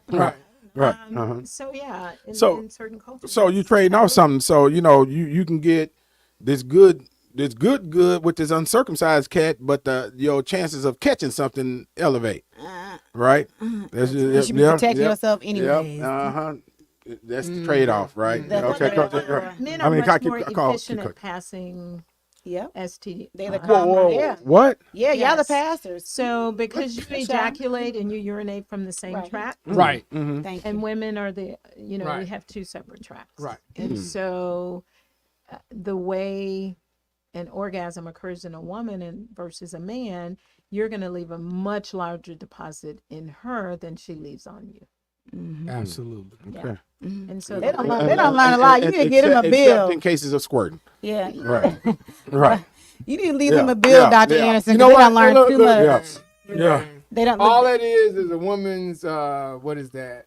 Right. Right. So yeah, in certain cultures. So you trading off something. So you can get this good with this uncircumcised cat, but your chances of catching something elevate. Right? You should be protecting yourself anyways. That's the trade off, right? That's Okay. the trade-off. Men are much more efficient keep at passing Yep. STD. They the Whoa. Yeah. What? Yeah, y'all the Yes. pastors. So because you ejaculate and you urinate from the same Right. tract, Right. Thank you. and women are we Right. have two separate tracks. Right. And so the way an orgasm occurs in a woman versus a man, you're going to leave a much larger deposit in her than she leaves on you. Absolutely. Okay. And so They don't learn a lot. You need to get them a Except bill. in cases of squirting. Yeah. Right. Right. You need to leave Yeah, them a bill, yeah, Dr. yeah. Anderson. You 'cause know they what? don't learn Look, too look, much. Yeah. They don't All look. that is a woman's what is that?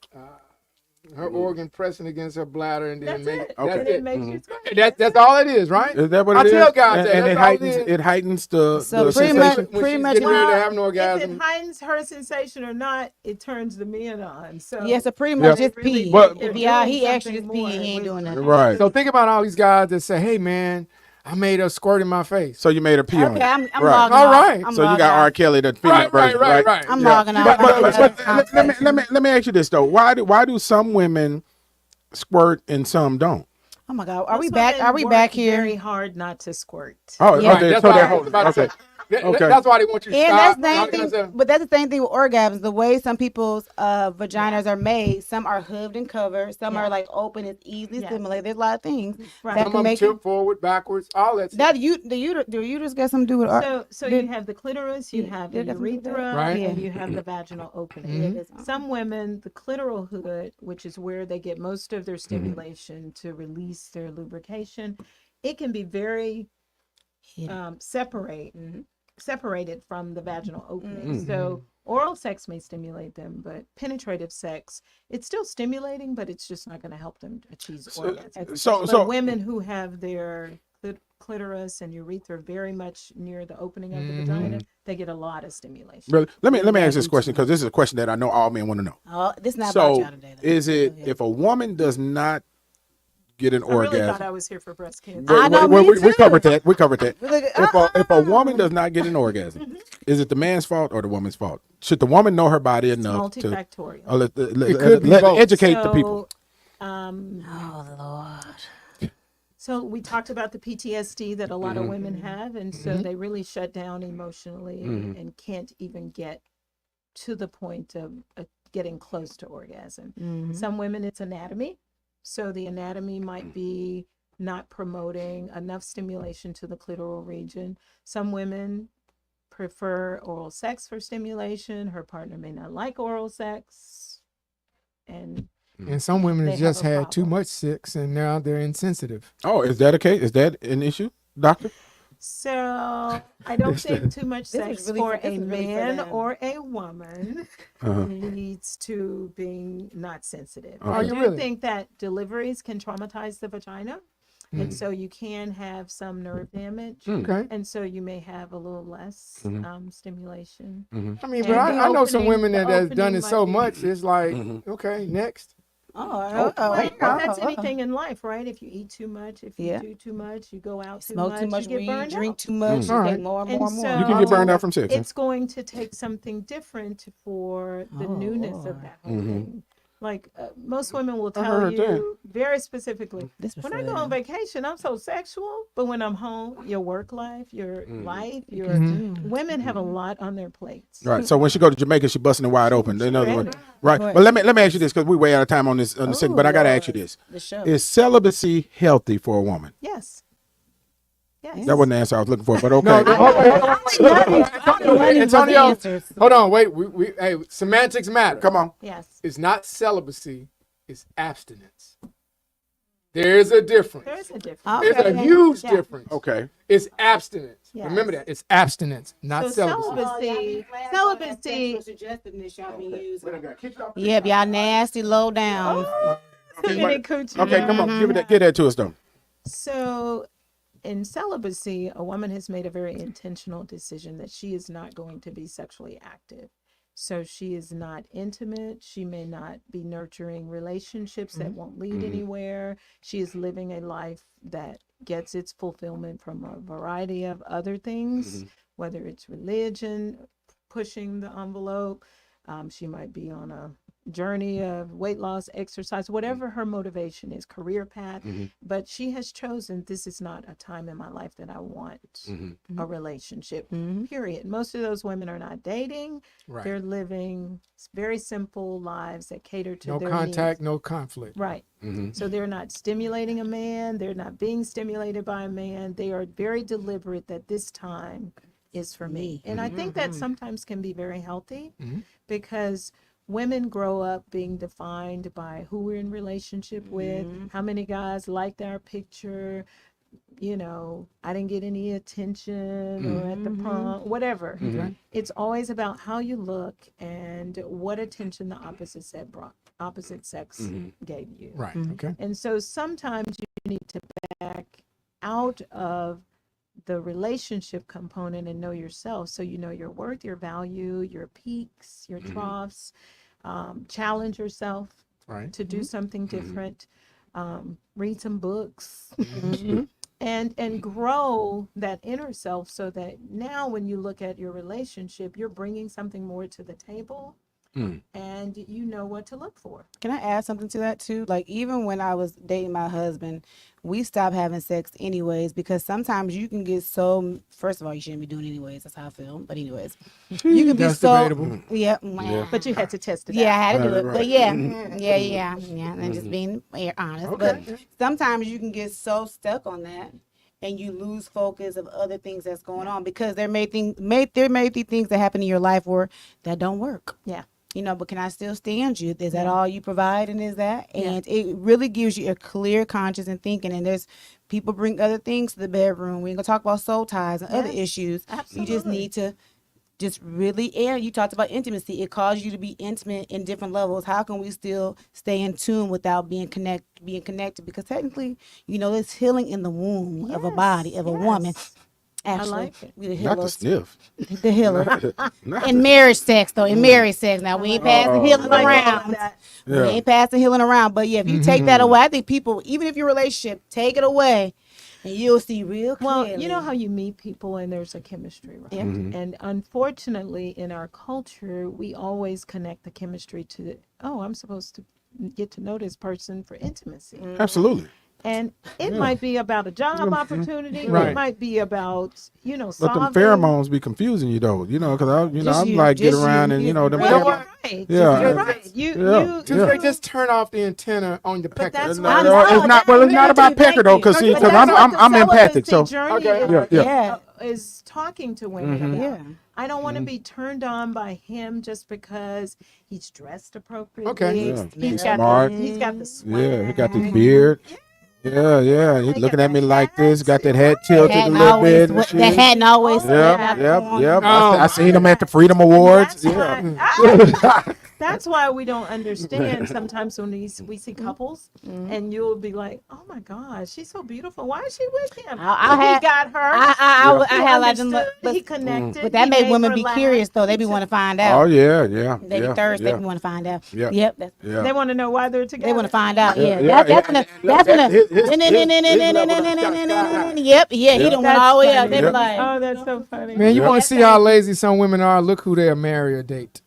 her organ pressing against her bladder, and then That's it. Okay. And it makes you squirt. That's all it is, right? Is that what I it is? tell guys and, that. and That's it all heightens it is. it heightens the So pretty sensation. When pretty she's much getting ready to Well, have an if orgasm. it heightens her sensation or not, it turns the men on. So Yeah, so pretty much Yeah. just pee. But- If he out, he doing actually just something pee. He more ain't doing with- nothing. Right. So think about all these guys that say, "Hey, man, I made a squirt in my face." So you made a pee on Okay, it. I'm Right. logging All off. right. I'm So you logging got off. R. Kelly, the female version, right? I'm Yeah. logging off. Let me ask you this though. Why do some women squirt and some don't? Oh my God, are we Most back? women Are we work back here? Very hard not to squirt. Oh, Yeah. okay. That's So what they're I was about to okay. say. That- Okay. That's why they want you to And stop. that's the same Not gonna thing, say- but that's the same thing with orgasms. The way some people's vaginas are made, some are hooved and covered, some are like open. It's easily Yes. stimulated. There's a lot of things Right. that Some can of them make tilt it. forward, backwards, all that. That the uterus got something to do with. So did- you have the clitoris, you Yeah, have did the it have something to do with that? urethra, Right. and Yeah. you have the vaginal opening. Mhm. Some women, the clitoral hood, which is where they get most of their stimulation to release their lubrication, it can be very separated from the vaginal opening. So oral sex may stimulate them, but penetrative sex, it's still stimulating, but it's just not going to help them achieve orgasm. So Women who have their clitoris and urethra very much near the opening of the vagina, they get a lot of stimulation. Really, let me ask this question because this is a question that I know all men want to know. Oh, this is not about So y'all today. though. is it if a woman does not get an I really orgasm? thought I was here for breast cancer. I know, me we too. covered that. We covered that. Look, If a woman does not get an orgasm, is it the man's fault or the woman's fault? Should the woman know her body enough to Multifactorial. It could be both. educate the people? oh Lord. So we talked about the PTSD that a lot of women have, and so they really shut down emotionally and can't even get to the point of getting close to orgasm. Some women, it's anatomy. So the anatomy might be not promoting enough stimulation to the clitoral region. Some women prefer oral sex for stimulation. Her partner may not like oral sex. And some women They have have just a had too problem. much sex and now they're insensitive. Oh, is that a case? Is that an issue, doctor? so I don't think too much This sex is really for for- this a is really for man them. or a woman leads to being not sensitive. Oh, I you do really? think that deliveries can traumatize the vagina. And so you can have some nerve damage. Okay. And so you may have a little less stimulation. I mean, but And the I know some opening- women the that has done opening it so might be- much. It's like, okay, next. Well, that's anything in life, right? If you eat too much, if you Yeah. do too much, you go out Smoke too much you get weed, burned drink out. too much, All you right. get more and And more and more. so- You can get burned out from sex. huh? It's going to take something different for the newness of that whole thing. Like most women will tell heard that. you very specifically, This when I before go on that. vacation, I'm so sexual, but when I'm home, your work life, your life, your women have a lot on their plates. Right. So when she go to Jamaica, she busting it wide open. In other words, ready. right. But let me ask you this because we way out of time on this segment. But I gotta ask you this: The show. is celibacy healthy for a woman? Yes. Yes. That wasn't the answer I was looking for, but okay. Antonio, hold on, wait. Hey, semantics matter. Come on. Yes. It's not celibacy, it's abstinence. There's a difference. There's a difference. There's a huge Yeah. difference. Okay. It's abstinence. Yes. Remember that. It's abstinence, not So celibacy. celibacy, Yep, y'all nasty low down. Minute coochie. Okay, come on. Give that to us though. So in celibacy, a woman has made a very intentional decision that she is not going to be sexually active. So she is not intimate. She may not be nurturing relationships that won't lead anywhere. She is living a life that gets its fulfillment from a variety of other things, whether it's religion, pushing the envelope. She might be on a journey of weight loss, exercise, whatever her motivation is, career path. But she has chosen this is not a time in my life that I want a relationship, period. Most of those women are not dating. Right. They're living very simple lives that cater to No their contact, needs. no conflict. Right. So they're not stimulating a man. They're not being stimulated by a man. They are very deliberate that this time is for me. And I think that sometimes can be very healthy because women grow up being defined by who we're in relationship with, how many guys liked our picture, you know, I didn't get any attention or at the prom, whatever. It's always about how you look and what attention the opposite sex gave you. Right. Okay. And so sometimes you need to back out of the relationship component and know yourself, so you know your worth, your value, your peaks, your troughs. Challenge yourself to do something different. Read some books. And grow that inner self, so that now when you look at your relationship, you're bringing something more to the table, and you know what to look for. Can I add something to that too? Like, even when I was dating my husband, we stopped having sex anyways, because sometimes you can get so, first of all, you shouldn't be doing it anyways. That's how I feel. But anyways, you can be That's so, debatable. yeah. But you had to test it Yeah, I out. had to do it. Right. But yeah, and just being honest. Okay. But sometimes you can get so stuck on that, and you lose focus of other things that's going on, because there may be things that happen in your life where that don't work. Yeah. You know, but can I still stand you? Is that all you provide? And is that? Yeah. And it really gives you a clear conscience and thinking. And there's people bring other things to the bedroom. We ain't gonna talk about soul ties and other issues. Absolutely. You just need to just really, and you talked about intimacy. It calls you to be intimate in different levels. How can we still stay in tune without being connected? Because technically, you know, there's healing in the womb of a body, of a woman. Actually, like it. we the Not the healers. sniff. The healer. Not In marriage sex, though. In marriage sex. Now, we ain't passing healing around. We Yeah. ain't passing healing around. But yeah, if you take that away, I think people, even if your relationship, take it away, and you'll see real clearly. Well, you know how you meet people and there's a chemistry, right? And unfortunately, in our culture, we always connect the chemistry to, I'm supposed to get to know this person for intimacy. Absolutely. And it might be about a job opportunity. Right. It might be about, Let them solving. pheromones be confusing you though, because I'm you, like get just around you, and you. them Well, pheromones. you're right. Yeah. You're right. Just turn off the antenna on the pecker. that's No, why no, it's not. Well, it's not about pecker though, because But that's I'm what the empathic. So celibacy journey Okay. Yeah. is talking to women about. Yeah. I don't want to be turned on by him just because he's dressed appropriately. Okay. Yeah. He's Smart. He's got the swag. He got this beard. Yeah. He's He looking got at me the like this. Got that hat. head tilted a Hadn't little always, bit. and that shit. hadn't always. Yep. Oh, I seen him at the Freedom Awards. That's Yeah. why, that's why we don't understand sometimes when we see couples and you'll be like, oh my gosh, she's so beautiful. Why is she with him? I He got her. I He had like understood, them, he connected. but that he made women her be laugh. curious though. They be want to find out. Oh yeah. They be thirsty. They be want to find out. Yeah. Yep. That's, Yeah. They want to know why they're together. They want to find out. Yeah, Yeah. yeah, That's when. his level of Yep. Yeah. He done went all the way up. They be Yep. like, Oh, that's so funny. Man, you Yeah. want to see how lazy some women are? Look who they'll marry or date.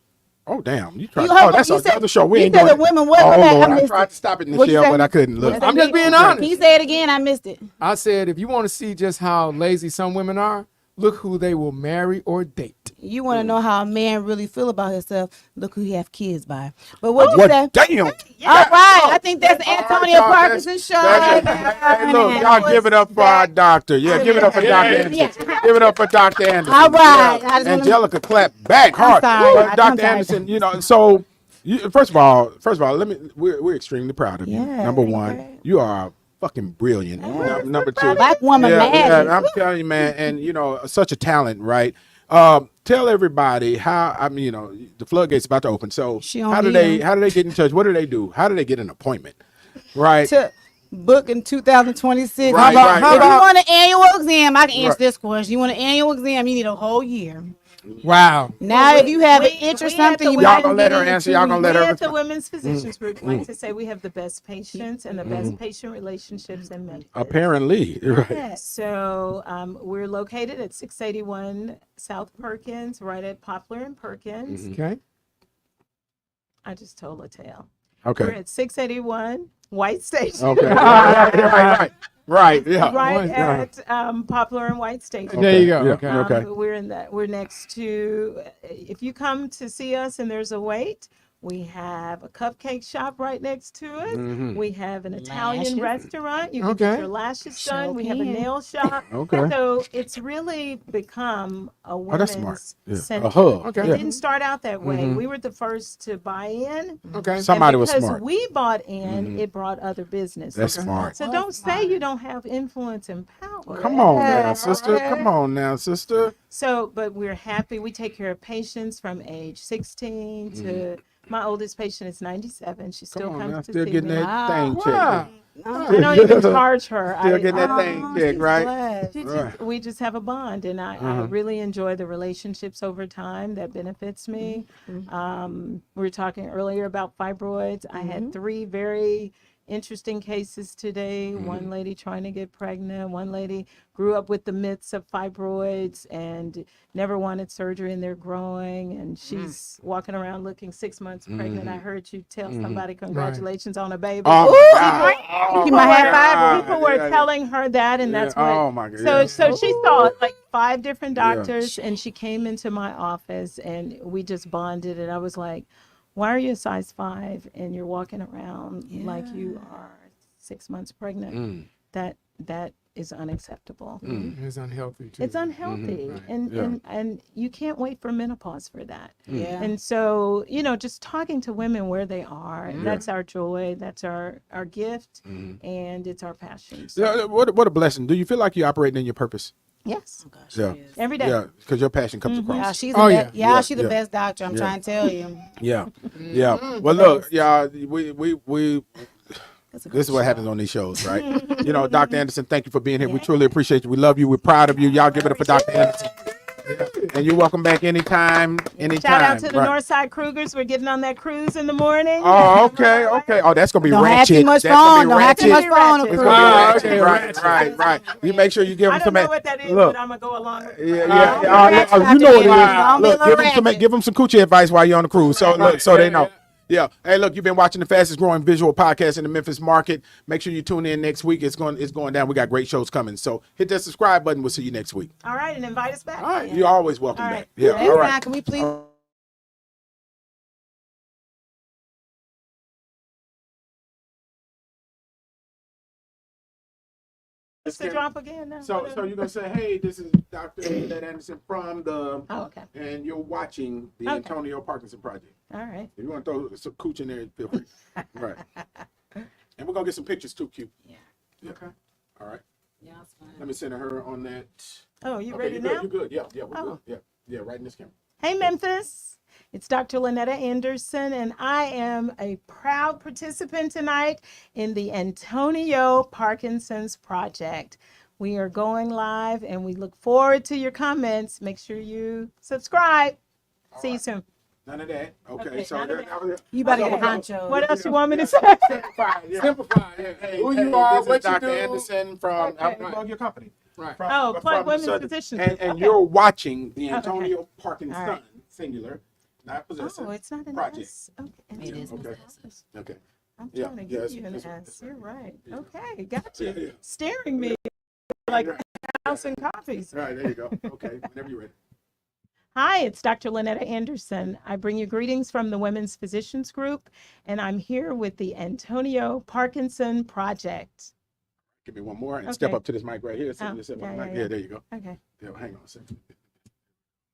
Oh damn! You tried. You hold on, That's you said- another show. We you ain't said doing the women what? Oh My bad, I Lord, I missed tried it. to stop it in the What'd you shell, say? but I couldn't. Look. I'm just being honest. Can you say it again? I missed it. I said, if you want to see just how lazy some women are, look who they will marry or date. You want to know how a man really feel about himself? Look who he have kids by. But what you What? say? Damn! All right, I think that's the Antonio Parkinson show. Hey, look, y'all give it up for our doctor. Yeah, give it up for Dr. Anderson. Give it up for Dr. Anderson. All right. Yeah. I just wanna- Angelica clapped back hard. sorry. But I'm Dr. sorry. Anderson, so first of all, we're extremely proud of you. Yeah, Number thank one, you. you are fucking brilliant. Number two, Black woman magic. I'm telling you, man, and such a talent, right? Tell everybody how. The floodgates about to open. So She on how do here. they get in touch? What do they do? How do they get an appointment? Right. To book in 2026. Right, If right. you want an annual exam, I can answer Right. this question. You want an annual exam, you need a whole year. Wow. Now, if you have an we itch or at something, the you Y'all might gonna let her answer. Y'all gonna let We her. at the Women's Physicians Group like to say we have the best patients and the best patient relationships in medicine. Apparently, right. Yes. So we're located at 681 South Perkins, right at Poplar and Perkins. Okay. I just told a tale. Okay. We're at 681 White Station. Okay. Right. Yeah. Right Right. at Poplar and White Station. There you go. Yeah, Okay. okay. We're in that. We're next to. If you come to see us and there's a wait, We have a cupcake shop right next to it. Mhm. We have an Italian Lashes. restaurant. You can Okay. get your lashes done. Sure We have a can. nail shop. Okay. So it's really become a Oh, that's smart. women's Yeah. center. A hub. Okay. It Yeah. didn't start out that way. Mhm. We were the first to buy in. Okay. Somebody and was because smart. we bought in, Mhm. it brought other business. That's smart. So don't say you don't have influence and power. Come on now, Yeah, sister. okay. Come on now, sister. So, but we're happy. We take care of patients from age 16 to my oldest patient is 97. She still Come on comes now. to Still see getting me. that Wow. thing Wow. checked. I don't even charge her. Still getting that thing checked, she's right? blessed. Right. We just have a bond, and I really enjoy the relationships over time. That benefits me. We were talking earlier about fibroids. I had 3 very interesting cases today. One lady trying to get pregnant. One lady grew up with the myths of fibroids and never wanted surgery, and they're growing. And she's walking around looking 6 months pregnant. I heard you tell somebody congratulations on a baby. Oh, Ooh, my God. You might have five. People were telling her that, and that's what. Oh my God. So, yeah. so she saw like 5 different Yeah. doctors, and she came into my office, and we just bonded. And I was like, "Why are you a size 5 and you're walking around like you are 6 months pregnant? That is unacceptable. It's unhealthy too. It's unhealthy, and you can't wait for menopause for that. Yeah. And so, just talking to women where they are, that's our joy, that's our gift, and it's our passion. So, Yeah, what a blessing. Do you feel like you're operating in your purpose? yes, Yeah. every day. Yeah, because your passion comes Yeah, across. she's Oh, the yeah. best. Yeah, Yeah, she's the yeah. best doctor. I'm Yeah. trying to tell you. Yeah. Yeah. Well, look, y'all, we this is what happens on these shows, right? Dr. Anderson, thank you for being here. We truly appreciate you. We love you. We're proud of you. Y'all give it up for Dr. Anderson. And you're welcome back anytime. Shout out to the right. Northside Krugers. We're getting on that cruise in the morning. Oh, okay, okay. Oh, that's gonna be Don't have ratchet. too much That's gonna fun. be Don't have too much ratchet. fun. It's It's gonna gonna be okay, ratchet. Right. You make sure you give I them don't some. know what that is, Look. but I'm gonna go along with it. Yeah. You know what it is. Look, give them some coochie advice while you're on the cruise. So look, so they know. Yeah. Hey, look, you've been watching the fastest growing visual podcast in the Memphis market. Make sure you tune in next week. It's going down. We got great shows coming. So hit that subscribe button. We'll see you next week. All right, and invite us back. All right. You're always welcome All back. right. Yeah. Next All time, right. can we please? What's the drop again now? So you're gonna say, hey, this is Dr. Ned Anderson from the, Oh, okay. and you're watching the Okay. Antonio Parkinson Project. All right. If you want to throw some cooch in there, feel free. Right. And we're gonna get some pictures too, Q. Yeah. Okay. All right. Yeah, that's fine. Let me send her on that. Oh, you Okay, ready you now? good? You good? Yeah, we're Oh. good. Yeah, right in this camera. Hey, Memphis. It's Dr. Lynetta Anderson, and I am a proud participant tonight in the Antonio Parkinson's Project. We are going live, and we look forward to your comments. Make sure you subscribe. See you soon. None of that. Okay, Okay, so none of that- You better get a honcho. What else you want me to say? Simplify. Yeah. Simplify. Yeah. Hey, Who hey, you are, this is what you Dr. do. Anderson from Okay. plug your company. Right. Oh, Plug Women's Physicians Group. And Okay. you're watching the Okay. Antonio Parkinson, All right. singular, not possessive. Oh, it's not an project. S. Okay. It is Okay. possessive. Okay. I'm Yeah, trying to yeah, give it's- you an it's- S. You're right. Okay, got you. Yeah, yeah. Staring me like house and coffees. All right, there you go. Okay, whenever you're ready. Hi, it's Dr. Lynetta Anderson. I bring you greetings from the Women's Physicians Group, and I'm here with the Antonio Parkinson Project. Give me one more and step Okay. up to this mic right here. Oh, Just step up yeah, the yeah, mic. yeah. Yeah, there you go. Okay, Yeah, hang on a second.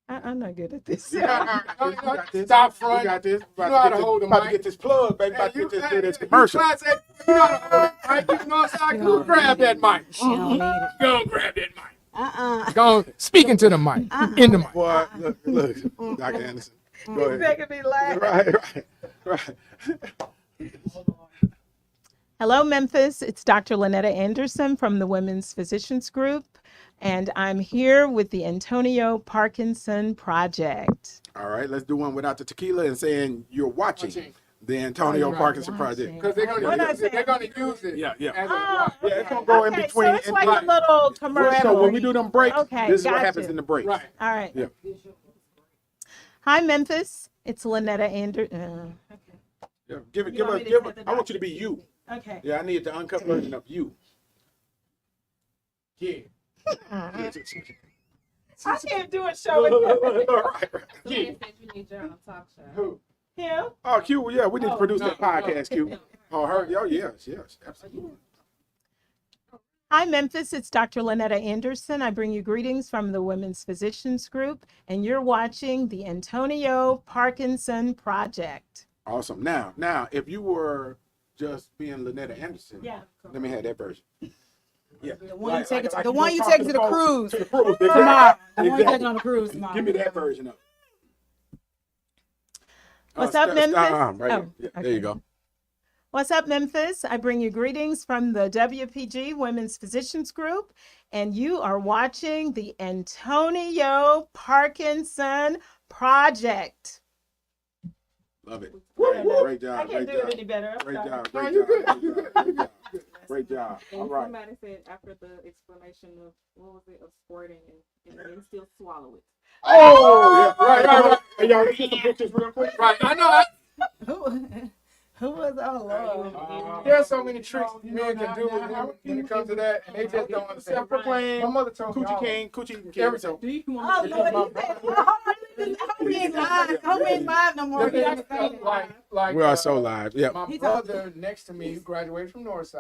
I'm not good at this. We got this. Stop We front. got this. You know how to hold the About to mic. get this plug, baby. About to get this, do this commercial. You know how to hold it, right? You know how to go grab that mic. She don't need it. Go grab that mic. Uh-uh. Go speaking to the mic. In the mic. Boy, look, Dr. Anderson. Go You're ahead. making me laugh. Right. Hello, Memphis. It's Dr. Lynetta Anderson from the Women's Physicians Group, and I'm here with the Antonio Parkinson Project. All right, let's do one without the tequila and saying you're watching the Antonio Right. Parkinson Project. Because they're What gonna I use it. They're gonna use it. Yeah. As a Oh, right. Yeah, it's gonna go in okay, between. so it's like a little Well, commercial. so when we do them breaks, Okay, this is what gotcha. happens in the breaks. Right. All right. Yeah. Hi, Memphis. It's Lynetta Anderson. Yeah. You want me to set the I want you to be you. Okay. Yeah, I need the uncut version of you. Yeah. I can't do a show with you. All right. Yeah. Who? Him? Oh, Q, yeah, we need to produce that podcast, Q. Oh, her, oh, yes, absolutely. Hi, Memphis. It's Dr. Lynetta Anderson. I bring you greetings from the Women's Physicians Group, and you're watching the Antonio Parkinson Project. Awesome. Now, if you were just being Lynetta Anderson, let me have that version. Yeah. The one you take it to the cruise. To the cruise, Tomorrow. The one you exactly. taking on the cruise tomorrow. Give me that version of it. What's up, Memphis? Right Oh, here. okay. There you go. What's up, Memphis? I bring you greetings from the WPG Women's Physicians Group, and you are watching the Antonio Parkinson Project. Love it. Great job. I can't do it any better. Great job. No, Great you're job. good. Great job. All right. Somebody said after the explanation of what was it of squirting and then still swallow it. Oh, yeah. Right. Hey, y'all, let's get some pictures real quick. Right. I know. Who was Lord? There's so many tricks men can do when it comes to that, and they just don't understand. Self-proclaimed My mother told me Coochie all King, Coochie King. everything. Do you Oh, want Lord, I hope he ain't live. I hope he ain't live no more. Like, We are so live. Yeah. my brother next to me, who graduated from Northside.